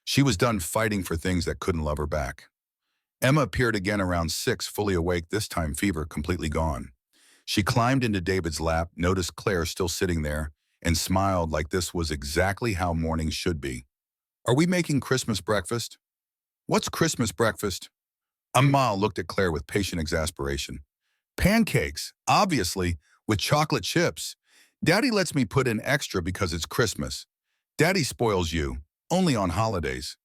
She was done fighting for things that couldn't love her back. Emma appeared again around 6, fully awake, this time fever completely gone. She climbed into David's lap, noticed Claire still sitting there, and smiled like this was exactly how mornings should be. Are we making Christmas breakfast? What's Christmas breakfast? Amal looked at Claire with patient exasperation. Pancakes, obviously, with chocolate chips. Daddy lets me put in extra because it's Christmas. Daddy spoils you, only on holidays.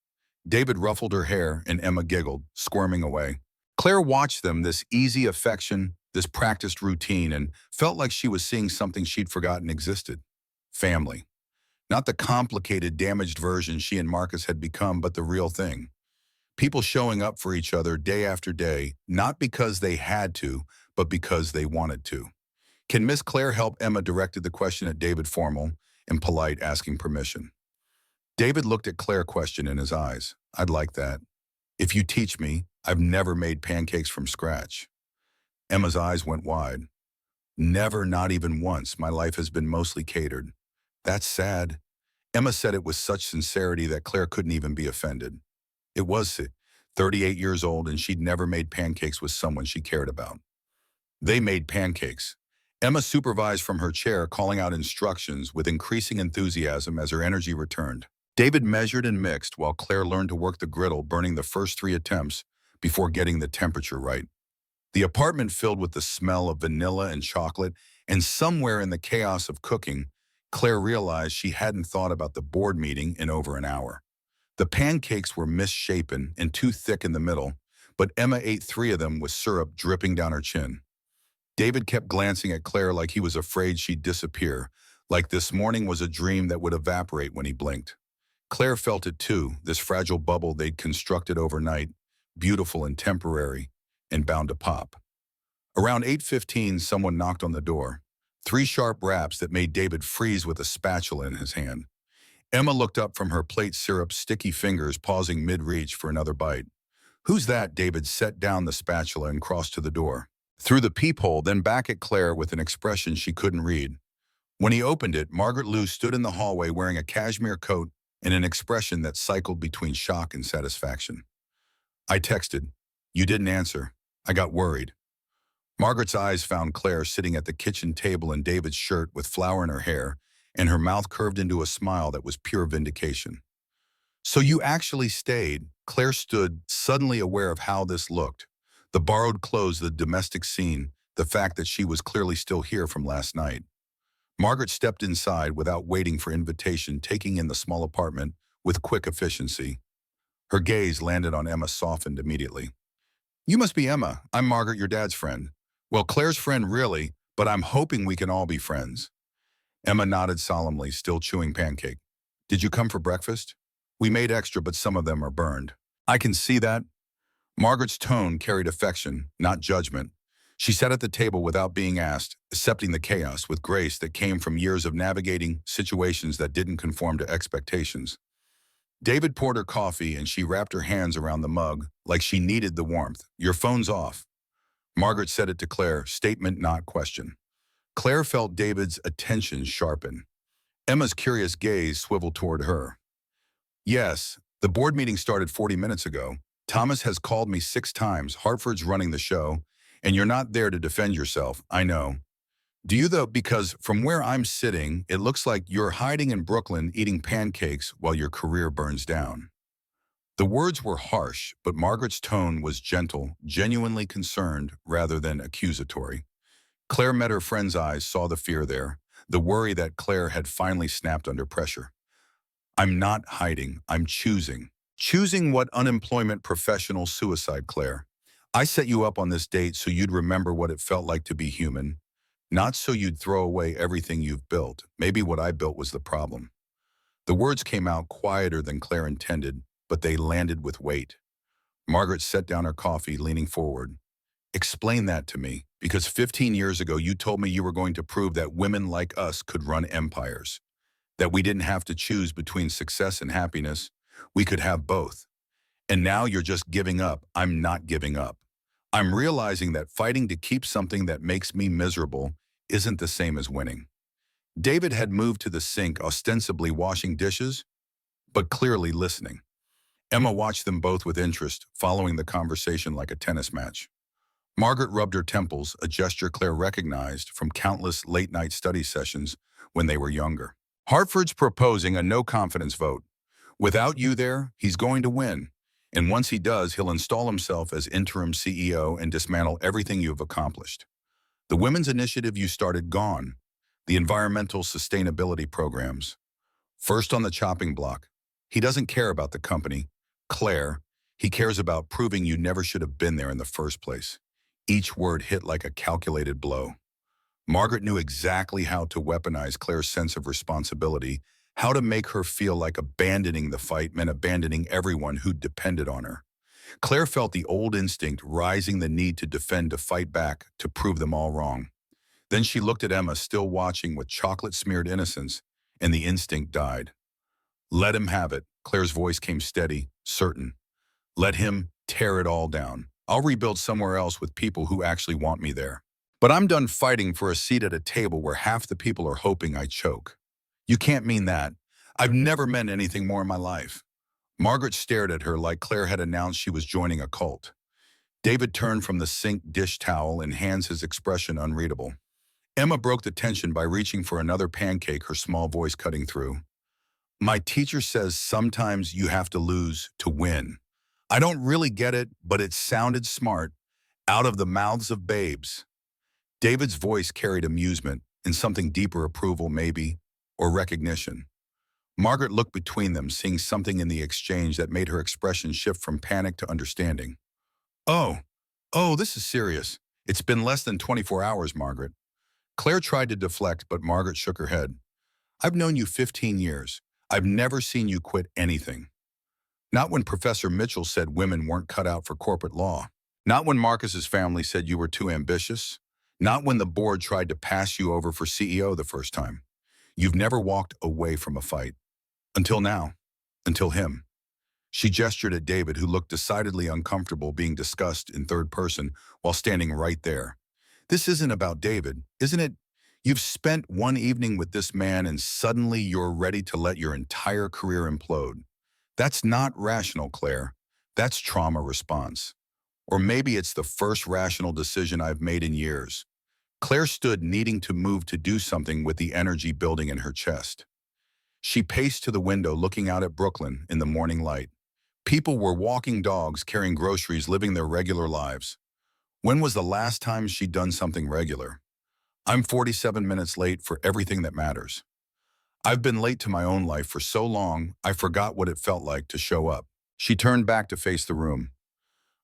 David ruffled her hair and Emma giggled, squirming away. Claire watched them, this easy affection, this practiced routine, and felt like she was seeing something she'd forgotten existed. Family. Not the complicated, damaged version she and Marcus had become, but the real thing. People showing up for each other day after day, not because they had to, but because they wanted to. Can Miss Claire help? Emma directed the question at David, formal and polite, asking permission. David looked at Claire, question in his eyes. I'd like that. If you teach me, I've never made pancakes from scratch. Emma's eyes went wide. Never, not even once. My life has been mostly catered. That's sad. Emma said it with such sincerity that Claire couldn't even be offended. It was 38 years old, and she'd never made pancakes with someone she cared about. They made pancakes. Emma supervised from her chair, calling out instructions with increasing enthusiasm as her energy returned. David measured and mixed while Claire learned to work the griddle, burning the first 3 attempts before getting the temperature right. The apartment filled with the smell of vanilla and chocolate, and somewhere in the chaos of cooking, Claire realized she hadn't thought about the board meeting in over an hour. The pancakes were misshapen and too thick in the middle, but Emma ate 3 of them with syrup dripping down her chin. David kept glancing at Claire like he was afraid she'd disappear, like this morning was a dream that would evaporate when he blinked. Claire felt it too, this fragile bubble they'd constructed overnight, beautiful and temporary, and bound to pop. Around 8:15, someone knocked on the door. 3 sharp raps that made David freeze with a spatula in his hand. Emma looked up from her plate, syrup sticky fingers pausing mid-reach for another bite. Who's that? David set down the spatula and crossed to the door. Through the peephole, then back at Claire with an expression she couldn't read. When he opened it, Margaret Lou stood in the hallway wearing a cashmere coat and an expression that cycled between shock and satisfaction. I texted. You didn't answer. I got worried. Margaret's eyes found Claire sitting at the kitchen table in David's shirt with flour in her hair, and her mouth curved into a smile that was pure vindication. So you actually stayed. Claire stood, suddenly aware of how this looked. The borrowed clothes, the domestic scene, the fact that she was clearly still here from last night. Margaret stepped inside without waiting for invitation, taking in the small apartment with quick efficiency. Her gaze landed on Emma, softened immediately. You must be Emma. I'm Margaret, your dad's friend. Well, Claire's friend, really, but I'm hoping we can all be friends. Emma nodded solemnly, still chewing pancake. Did you come for breakfast? We made extra, but some of them are burned. I can see that. Margaret's tone carried affection, not judgment. She sat at the table without being asked, accepting the chaos with grace that came from years of navigating situations that didn't conform to expectations. David poured her coffee and she wrapped her hands around the mug like she needed the warmth. Your phone's off. Margaret said it to Claire, statement not question. Claire felt David's attention sharpen. Emma's curious gaze swiveled toward her. Yes, the board meeting started 40 minutes ago. Thomas has called me 6 times. Hartford's running the show, and you're not there to defend yourself, I know. Do you though? Because from where I'm sitting, it looks like you're hiding in Brooklyn eating pancakes while your career burns down. The words were harsh, but Margaret's tone was gentle, genuinely concerned rather than accusatory. Claire met her friend's eyes, saw the fear there, the worry that Claire had finally snapped under pressure. I'm not hiding, I'm choosing. Choosing what? Unemployment, professional suicide, Claire. I set you up on this date so you'd remember what it felt like to be human, not so you'd throw away everything you've built. Maybe what I built was the problem. The words came out quieter than Claire intended, but they landed with weight. Margaret set down her coffee, leaning forward. Explain that to me, because 15 years ago you told me you were going to prove that women like us could run empires, that we didn't have to choose between success and happiness, we could have both. And now you're just giving up. I'm not giving up. I'm realizing that fighting to keep something that makes me miserable isn't the same as winning. David had moved to the sink, ostensibly washing dishes, but clearly listening. Emma watched them both with interest, following the conversation like a tennis match. Margaret rubbed her temples, a gesture Claire recognized from countless late-night study sessions when they were younger. Hartford's proposing a no-confidence vote. Without you there, he's going to win. And once he does, he'll install himself as interim CEO and dismantle everything you've accomplished. The women's initiative you started, gone. The environmental sustainability programs. First on the chopping block. He doesn't care about the company, Claire. He cares about proving you never should have been there in the first place. Each word hit like a calculated blow. Margaret knew exactly how to weaponize Claire's sense of responsibility, how to make her feel like abandoning the fight meant abandoning everyone who depended on her. Claire felt the old instinct rising, the need to defend, to fight back, to prove them all wrong. Then she looked at Emma, still watching with chocolate-smeared innocence, and the instinct died. Let him have it. Claire's voice came steady, certain. Let him tear it all down. I'll rebuild somewhere else with people who actually want me there. But I'm done fighting for a seat at a table where half the people are hoping I choke. You can't mean that. I've never meant anything more in my life. Margaret stared at her like Claire had announced she was joining a cult. David turned from the sink dish towel and hands, his expression unreadable. Emma broke the tension by reaching for another pancake, her small voice cutting through. My teacher says sometimes you have to lose to win. I don't really get it, but it sounded smart. Out of the mouths of babes. David's voice carried amusement and something deeper, approval maybe, or recognition. Margaret looked between them, seeing something in the exchange that made her expression shift from panic to understanding. Oh, this is serious. It's been less than 24 hours, Margaret. Claire tried to deflect, but Margaret shook her head. I've known you 15 years. I've never seen you quit anything. Not when Professor Mitchell said women weren't cut out for corporate law. Not when Marcus's family said you were too ambitious. Not when the board tried to pass you over for CEO the first time. You've never walked away from a fight. Until now. Until him. She gestured at David, who looked decidedly uncomfortable being discussed in third person while standing right there. This isn't about David, isn't it? You've spent one evening with this man and suddenly you're ready to let your entire career implode. That's not rational, Claire. That's trauma response. Or maybe it's the first rational decision I've made in years. Claire stood, needing to move, to do something with the energy building in her chest. She paced to the window, looking out at Brooklyn in the morning light. People were walking dogs, carrying groceries, living their regular lives. When was the last time she'd done something regular? I'm 47 minutes late for everything that matters. I've been late to my own life for so long, I forgot what it felt like to show up. She turned back to face the room.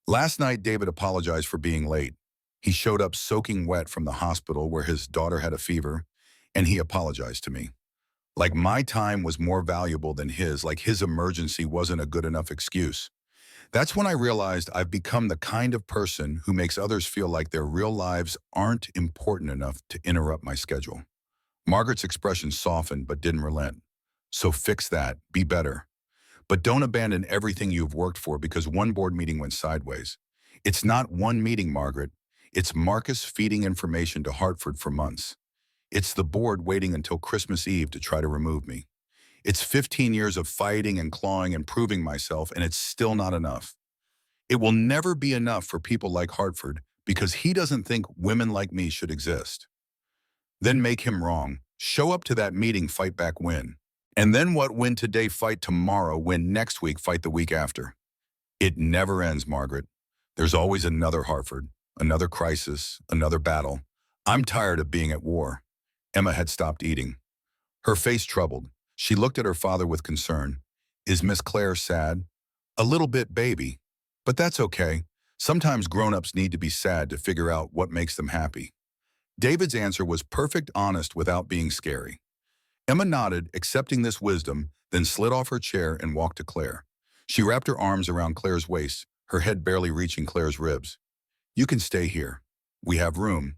Last night, David apologized for being late. He showed up soaking wet from the hospital where his daughter had a fever, and he apologized to me. Like my time was more valuable than his, like his emergency wasn't a good enough excuse. That's when I realized I've become the kind of person who makes others feel like their real lives aren't important enough to interrupt my schedule. Margaret's expression softened but didn't relent. So fix that, be better. But don't abandon everything you've worked for because one board meeting went sideways. It's not one meeting, Margaret. It's Marcus feeding information to Hartford for months. It's the board waiting until Christmas Eve to try to remove me. It's 15 years of fighting and clawing and proving myself, and it's still not enough. It will never be enough for people like Hartford because he doesn't think women like me should exist. Then make him wrong. Show up to that meeting, fight back, win. And then what? Win today, fight tomorrow, win next week, fight the week after. It never ends, Margaret. There's always another Hartford, another crisis, another battle. I'm tired of being at war. Emma had stopped eating. Her face troubled. She looked at her father with concern. Is Miss Claire sad? A little bit, baby. But that's okay. Sometimes grown-ups need to be sad to figure out what makes them happy. David's answer was perfect, honest, without being scary. Emma nodded, accepting this wisdom, then slid off her chair and walked to Claire. She wrapped her arms around Claire's waist, her head barely reaching Claire's ribs. You can stay here. We have room.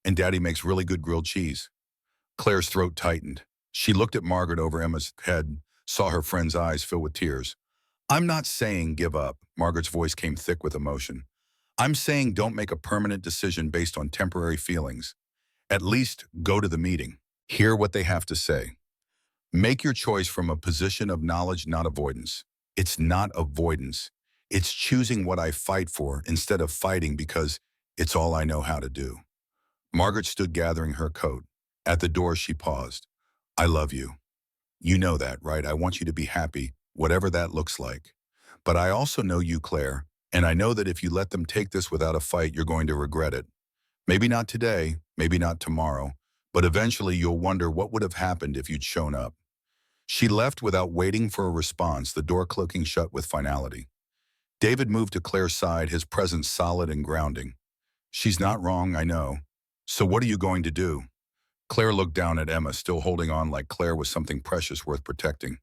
And Daddy makes really good grilled cheese. Claire's throat tightened. She looked at Margaret over Emma's head, saw her friend's eyes fill with tears. I'm not saying give up. Margaret's voice came thick with emotion. I'm saying don't make a permanent decision based on temporary feelings. At least go to the meeting. Hear what they have to say. Make your choice from a position of knowledge, not avoidance. It's not avoidance. It's choosing what I fight for instead of fighting because it's all I know how to do. Margaret stood gathering her coat. At the door, she paused. I love you. You know that, right? I want you to be happy, whatever that looks like. But I also know you, Claire, and I know that if you let them take this without a fight, you're going to regret it. Maybe not today, maybe not tomorrow, but eventually you'll wonder what would have happened if you'd shown up. She left without waiting for a response, the door clicking shut with finality. David moved to Claire's side, his presence solid and grounding. She's not wrong, I know. So what are you going to do? Claire looked down at Emma, still holding on like Claire was something precious worth protecting.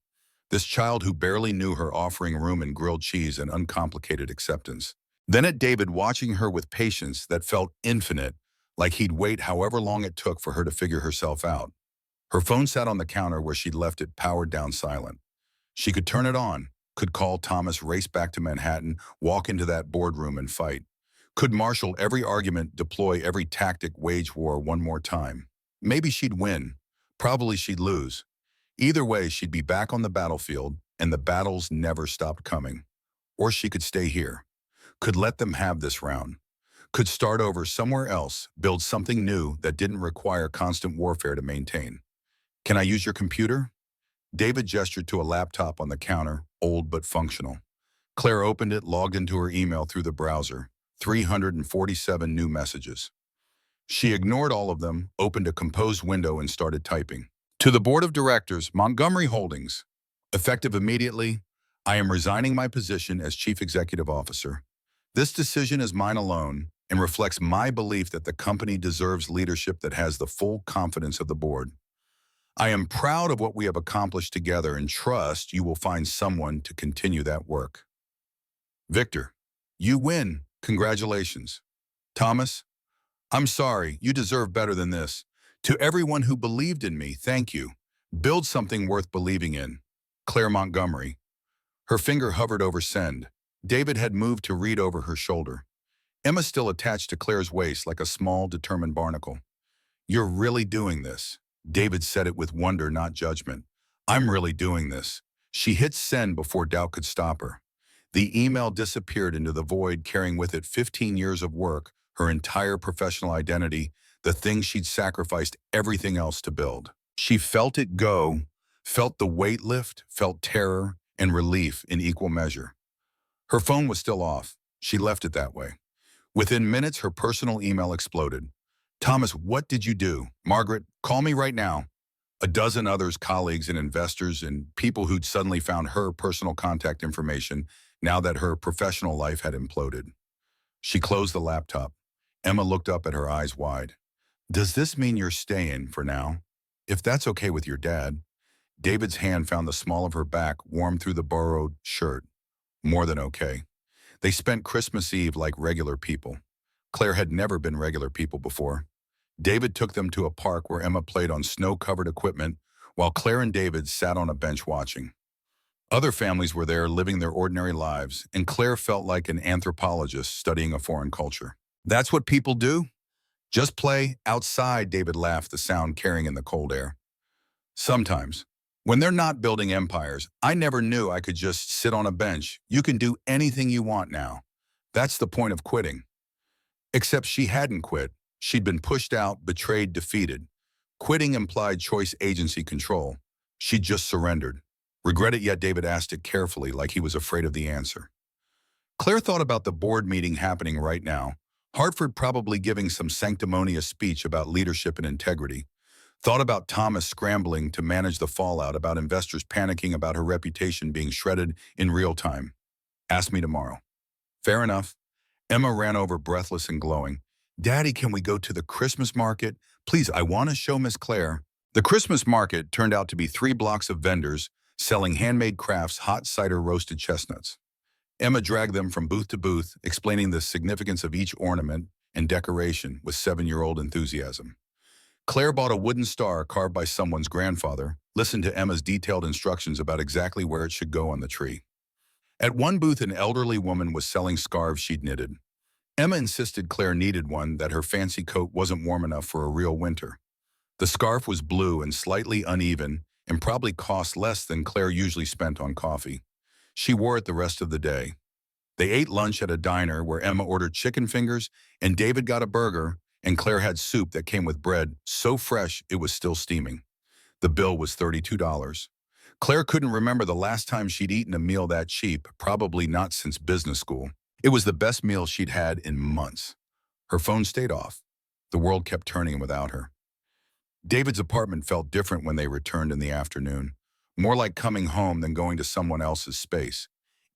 This child who barely knew her, offering room and grilled cheese and uncomplicated acceptance. Then at David, watching her with patience that felt infinite, like he'd wait however long it took for her to figure herself out. Her phone sat on the counter where she'd left it, powered down, silent. She could turn it on, could call Thomas, race back to Manhattan, walk into that boardroom and fight. Could marshal every argument, deploy every tactic, wage war one more time. Maybe she'd win. Probably she'd lose. Either way, she'd be back on the battlefield, and the battles never stopped coming. Or she could stay here. Could let them have this round. Could start over somewhere else, build something new that didn't require constant warfare to maintain. Can I use your computer? David gestured to a laptop on the counter, old but functional. Claire opened it, logged into her email through the browser. 347 new messages. She ignored all of them, opened a composed window and started typing. To the Board of Directors, Montgomery Holdings. Effective immediately, I am resigning my position as Chief Executive Officer. This decision is mine alone and reflects my belief that the company deserves leadership that has the full confidence of the board. I am proud of what we have accomplished together and trust you will find someone to continue that work. Victor, you win. Congratulations. Thomas, I'm sorry, you deserve better than this. To everyone who believed in me, thank you. Build something worth believing in. Claire Montgomery. Her finger hovered over send. David had moved to read over her shoulder. Emma still attached to Claire's waist like a small, determined barnacle. You're really doing this. David said it with wonder, not judgment. I'm really doing this. She hit send before doubt could stop her. The email disappeared into the void, carrying with it 15 years of work, her entire professional identity, the thing she'd sacrificed everything else to build. She felt it go, felt the weight lift, felt terror and relief in equal measure. Her phone was still off. She left it that way. Within minutes, her personal email exploded. Thomas, what did you do? Margaret, call me right now. A dozen others, colleagues and investors and people who'd suddenly found her personal contact information now that her professional life had imploded. She closed the laptop. Emma looked up at her, eyes wide. Does this mean you're staying for now? If that's okay with your dad. David's hand found the small of her back, warm through the borrowed shirt. More than okay. They spent Christmas Eve like regular people. Claire had never been regular people before. David took them to a park where Emma played on snow-covered equipment, while Claire and David sat on a bench watching. Other families were there living their ordinary lives, and Claire felt like an anthropologist studying a foreign culture. That's what people do? Just play outside, David laughed, the sound carrying in the cold air. Sometimes. When they're not building empires, I never knew I could just sit on a bench. You can do anything you want now. That's the point of quitting. Except she hadn't quit. She'd been pushed out, betrayed, defeated. Quitting implied choice, agency, control. She'd just surrendered. Regret it yet? David asked it carefully, like he was afraid of the answer. Claire thought about the board meeting happening right now, Hartford probably giving some sanctimonious speech about leadership and integrity. Thought about Thomas scrambling to manage the fallout, about investors panicking about her reputation being shredded in real time. Ask me tomorrow. Fair enough. Emma ran over breathless and glowing. Daddy, can we go to the Christmas market? Please, I want to show Miss Claire. The Christmas market turned out to be 3 blocks of vendors selling handmade crafts, hot cider, roasted chestnuts. Emma dragged them from booth to booth, explaining the significance of each ornament and decoration with 7-year-old enthusiasm. Claire bought a wooden star carved by someone's grandfather, listened to Emma's detailed instructions about exactly where it should go on the tree. At one booth, an elderly woman was selling scarves she'd knitted. Emma insisted Claire needed one, that her fancy coat wasn't warm enough for a real winter. The scarf was blue and slightly uneven and probably cost less than Claire usually spent on coffee. She wore it the rest of the day. They ate lunch at a diner where Emma ordered chicken fingers and David got a burger, and Claire had soup that came with bread so fresh it was still steaming. The bill was $32. Claire couldn't remember the last time she'd eaten a meal that cheap, probably not since business school. It was the best meal she'd had in months. Her phone stayed off. The world kept turning without her. David's apartment felt different when they returned in the afternoon, more like coming home than going to someone else's space.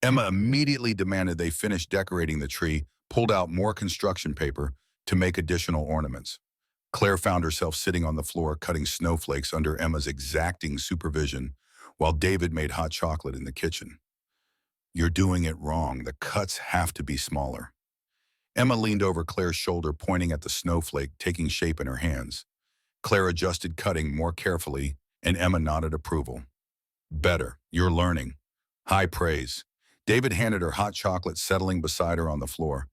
Emma immediately demanded they finish decorating the tree, pulled out more construction paper to make additional ornaments. Claire found herself sitting on the floor cutting snowflakes under Emma's exacting supervision while David made hot chocolate in the kitchen. You're doing it wrong. The cuts have to be smaller. Emma leaned over Claire's shoulder, pointing at the snowflake taking shape in her hands. Claire adjusted cutting more carefully, and Emma nodded approval. Better. You're learning. High praise. David handed her hot chocolate, settling beside her on the floor.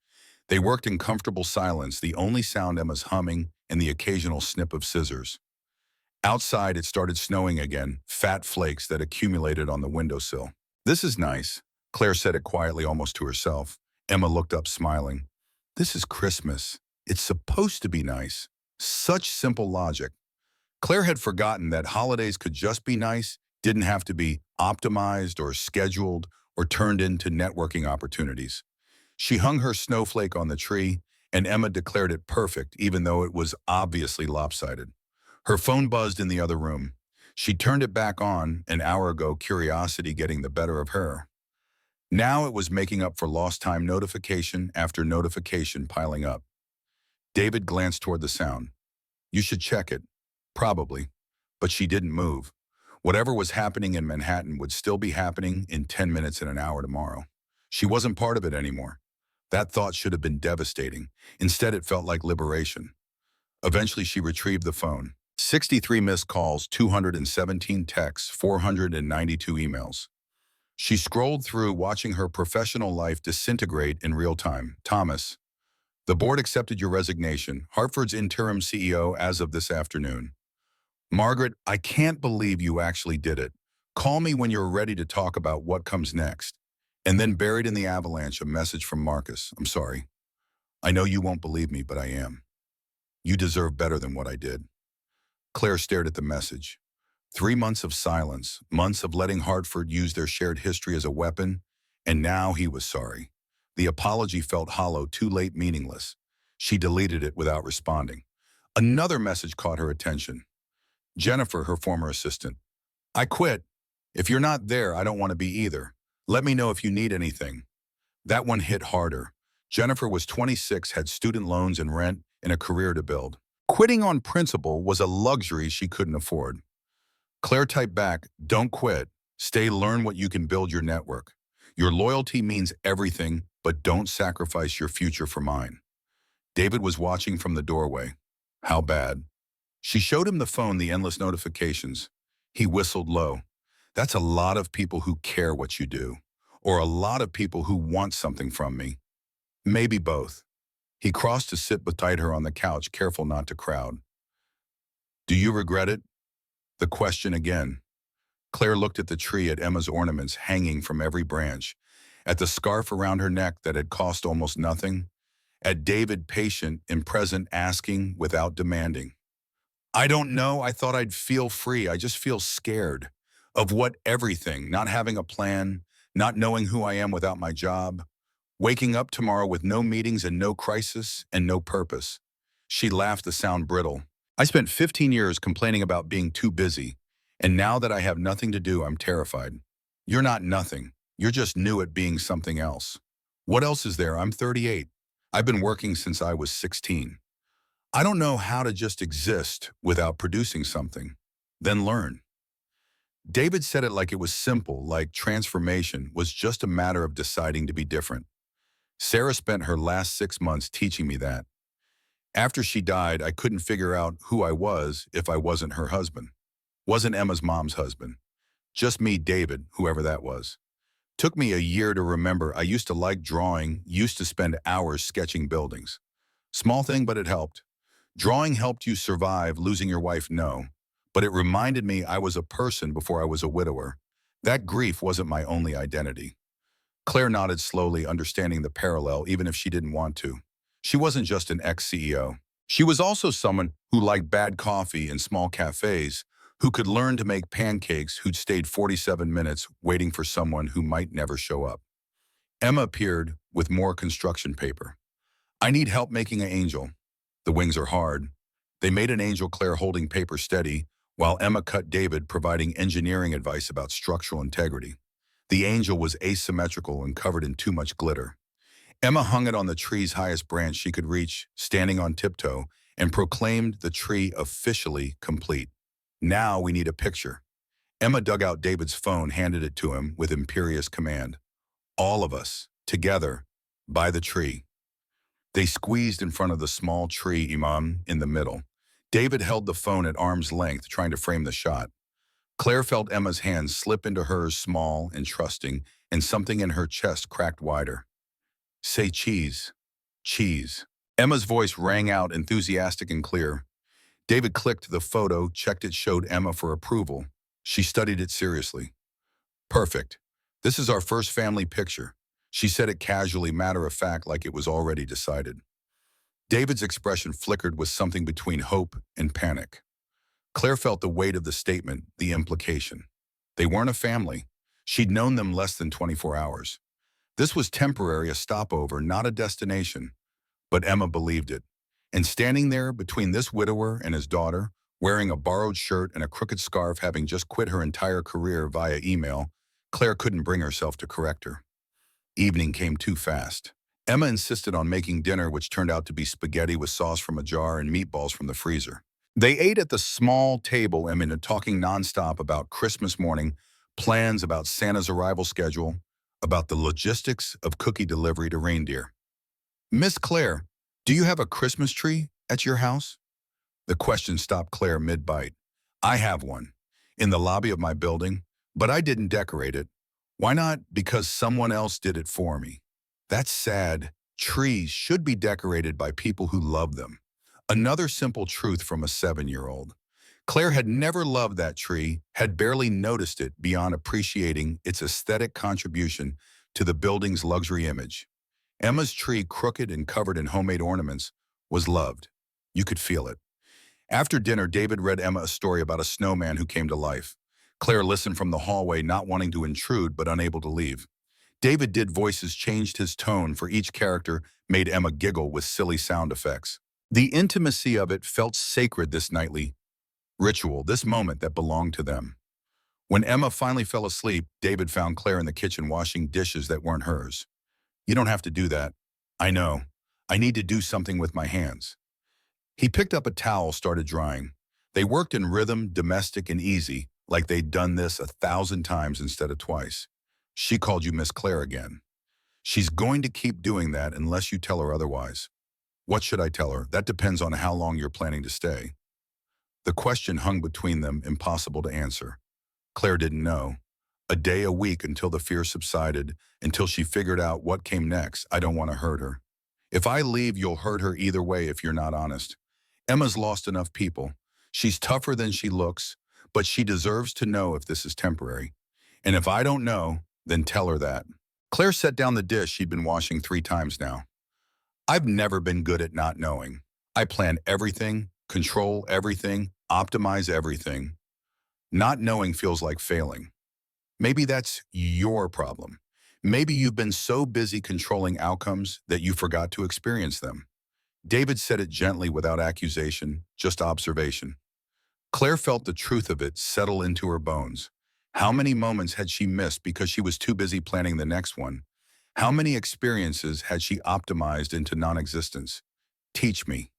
They worked in comfortable silence, the only sound Emma's humming and the occasional snip of scissors. Outside, it started snowing again, fat flakes that accumulated on the windowsill. This is nice. Claire said it quietly, almost to herself. Emma looked up, smiling. This is Christmas. It's supposed to be nice. Such simple logic. Claire had forgotten that holidays could just be nice, didn't have to be optimized or scheduled or turned into networking opportunities. She hung her snowflake on the tree, and Emma declared it perfect, even though it was obviously lopsided. Her phone buzzed in the other room. She turned it back on, an hour ago, curiosity getting the better of her. Now it was making up for lost time, notification after notification piling up. David glanced toward the sound. You should check it. Probably. But she didn't move. Whatever was happening in Manhattan would still be happening in 10 minutes and an hour tomorrow. She wasn't part of it anymore. That thought should have been devastating. Instead, it felt like liberation. Eventually, she retrieved the phone. 63 missed calls, 217 texts, 492 emails. She scrolled through, watching her professional life disintegrate in real time. Thomas, the board accepted your resignation, Hartford's interim CEO as of this afternoon. Margaret, I can't believe you actually did it. Call me when you're ready to talk about what comes next. And then, buried in the avalanche, a message from Marcus. I'm sorry. I know you won't believe me, but I am. You deserve better than what I did. Claire stared at the message. 3 months of silence, months of letting Hartford use their shared history as a weapon, and now he was sorry. The apology felt hollow, too late, meaningless. She deleted it without responding. Another message caught her attention. Jennifer, her former assistant. I quit. If you're not there, I don't want to be either. Let me know if you need anything. That one hit harder. Jennifer was 26, had student loans and rent, and a career to build. Quitting on principle was a luxury she couldn't afford. Claire typed back, don't quit. Stay, learn what you can, build your network. Your loyalty means everything, but don't sacrifice your future for mine. David was watching from the doorway. How bad? She showed him the phone, the endless notifications. He whistled low. That's a lot of people who care what you do, or a lot of people who want something from me. Maybe both. He crossed to sit beside her on the couch, careful not to crowd. Do you regret it? The question again. Claire looked at the tree, at Emma's ornaments hanging from every branch, at the scarf around her neck that had cost almost nothing, at David, patient and present, asking without demanding. I don't know. I thought I'd feel free. I just feel scared. Of what? Everything. Not having a plan, not knowing who I am without my job. Waking up tomorrow with no meetings and no crisis and no purpose. She laughed to sound brittle. I spent 15 years complaining about being too busy, and now that I have nothing to do, I'm terrified. You're not nothing. You're just new at being something else. What else is there? I'm 38. I've been working since I was 16. I don't know how to just exist without producing something. Then learn. David said it like it was simple, like transformation was just a matter of deciding to be different. Sarah spent her last 6 months teaching me that. After she died, I couldn't figure out who I was if I wasn't her husband. Wasn't Emma's mom's husband. Just me, David, whoever that was. Took me a year to remember I used to like drawing, used to spend hours sketching buildings. Small thing, but it helped. Drawing helped you survive losing your wife, no. But it reminded me I was a person before I was a widower. That grief wasn't my only identity. Claire nodded slowly, understanding the parallel, even if she didn't want to. She wasn't just an ex-CEO. She was also someone who liked bad coffee in small cafes, who could learn to make pancakes, who'd stayed 47 minutes waiting for someone who might never show up. Emma appeared with more construction paper. I need help making an angel. The wings are hard. They made an angel, Claire holding paper steady, while Emma cut David, providing engineering advice about structural integrity. The angel was asymmetrical and covered in too much glitter. Emma hung it on the tree's highest branch she could reach, standing on tiptoe, and proclaimed the tree officially complete. Now we need a picture. Emma dug out David's phone, handed it to him with imperious command. All of us, together, by the tree. They squeezed in front of the small tree, Imam, in the middle. David held the phone at arm's length, trying to frame the shot. Claire felt Emma's hand slip into hers, small and trusting, and something in her chest cracked wider. Say cheese. Cheese. Emma's voice rang out, enthusiastic and clear. David clicked the photo, checked it, showed Emma for approval. She studied it seriously. Perfect. This is our first family picture. She said it casually, matter of fact, like it was already decided. David's expression flickered with something between hope and panic. Claire felt the weight of the statement, the implication. They weren't a family. She'd known them less than 24 hours. This was temporary, a stopover, not a destination. But Emma believed it. And standing there between this widower and his daughter, wearing a borrowed shirt and a crooked scarf, having just quit her entire career via email, Claire couldn't bring herself to correct her. Evening came too fast. Emma insisted on making dinner, which turned out to be spaghetti with sauce from a jar and meatballs from the freezer. They ate at the small table, Emma talking nonstop about Christmas morning, plans about Santa's arrival schedule, about the logistics of cookie delivery to reindeer. Miss Claire, do you have a Christmas tree at your house? The question stopped Claire mid-bite. I have one, in the lobby of my building, but I didn't decorate it. Why not? Because someone else did it for me. That's sad. Trees should be decorated by people who love them. Another simple truth from a 7-year-old. Claire had never loved that tree, had barely noticed it beyond appreciating its aesthetic contribution to the building's luxury image. Emma's tree, crooked and covered in homemade ornaments, was loved. You could feel it. After dinner, David read Emma a story about a snowman who came to life. Claire listened from the hallway, not wanting to intrude but unable to leave. David did voices, changed his tone for each character, made Emma giggle with silly sound effects. The intimacy of it felt sacred, this nightly ritual, this moment that belonged to them. When Emma finally fell asleep, David found Claire in the kitchen washing dishes that weren't hers. You don't have to do that. I know. I need to do something with my hands. He picked up a towel, started drying. They worked in rhythm, domestic and easy, like they'd done this 1,000 times instead of twice. She called you Miss Claire again. She's going to keep doing that unless you tell her otherwise. What should I tell her? That depends on how long you're planning to stay. The question hung between them, impossible to answer. Claire didn't know. A day, a week, until the fear subsided, until she figured out what came next. I don't want to hurt her. If I leave, you'll hurt her either way if you're not honest. Emma's lost enough people. She's tougher than she looks, but she deserves to know if this is temporary. And if I don't know, then tell her that. Claire set down the dish she'd been washing 3 times now. I've never been good at not knowing. I plan everything, control everything, optimize everything. Not knowing feels like failing. Maybe that's your problem. Maybe you've been so busy controlling outcomes that you forgot to experience them. David said it gently without accusation, just observation. Claire felt the truth of it settle into her bones. How many moments had she missed because she was too busy planning the next one? How many experiences had she optimized into non-existence? Teach me.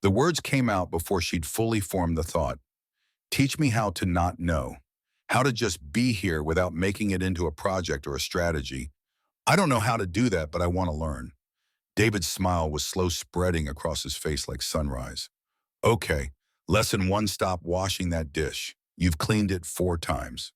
The words came out before she'd fully formed the thought. Teach me how to not know. How to just be here without making it into a project or a strategy. I don't know how to do that, but I want to learn. David's smile was slow spreading across his face like sunrise. Okay, lesson one, stop washing that dish. You've cleaned it 4 times.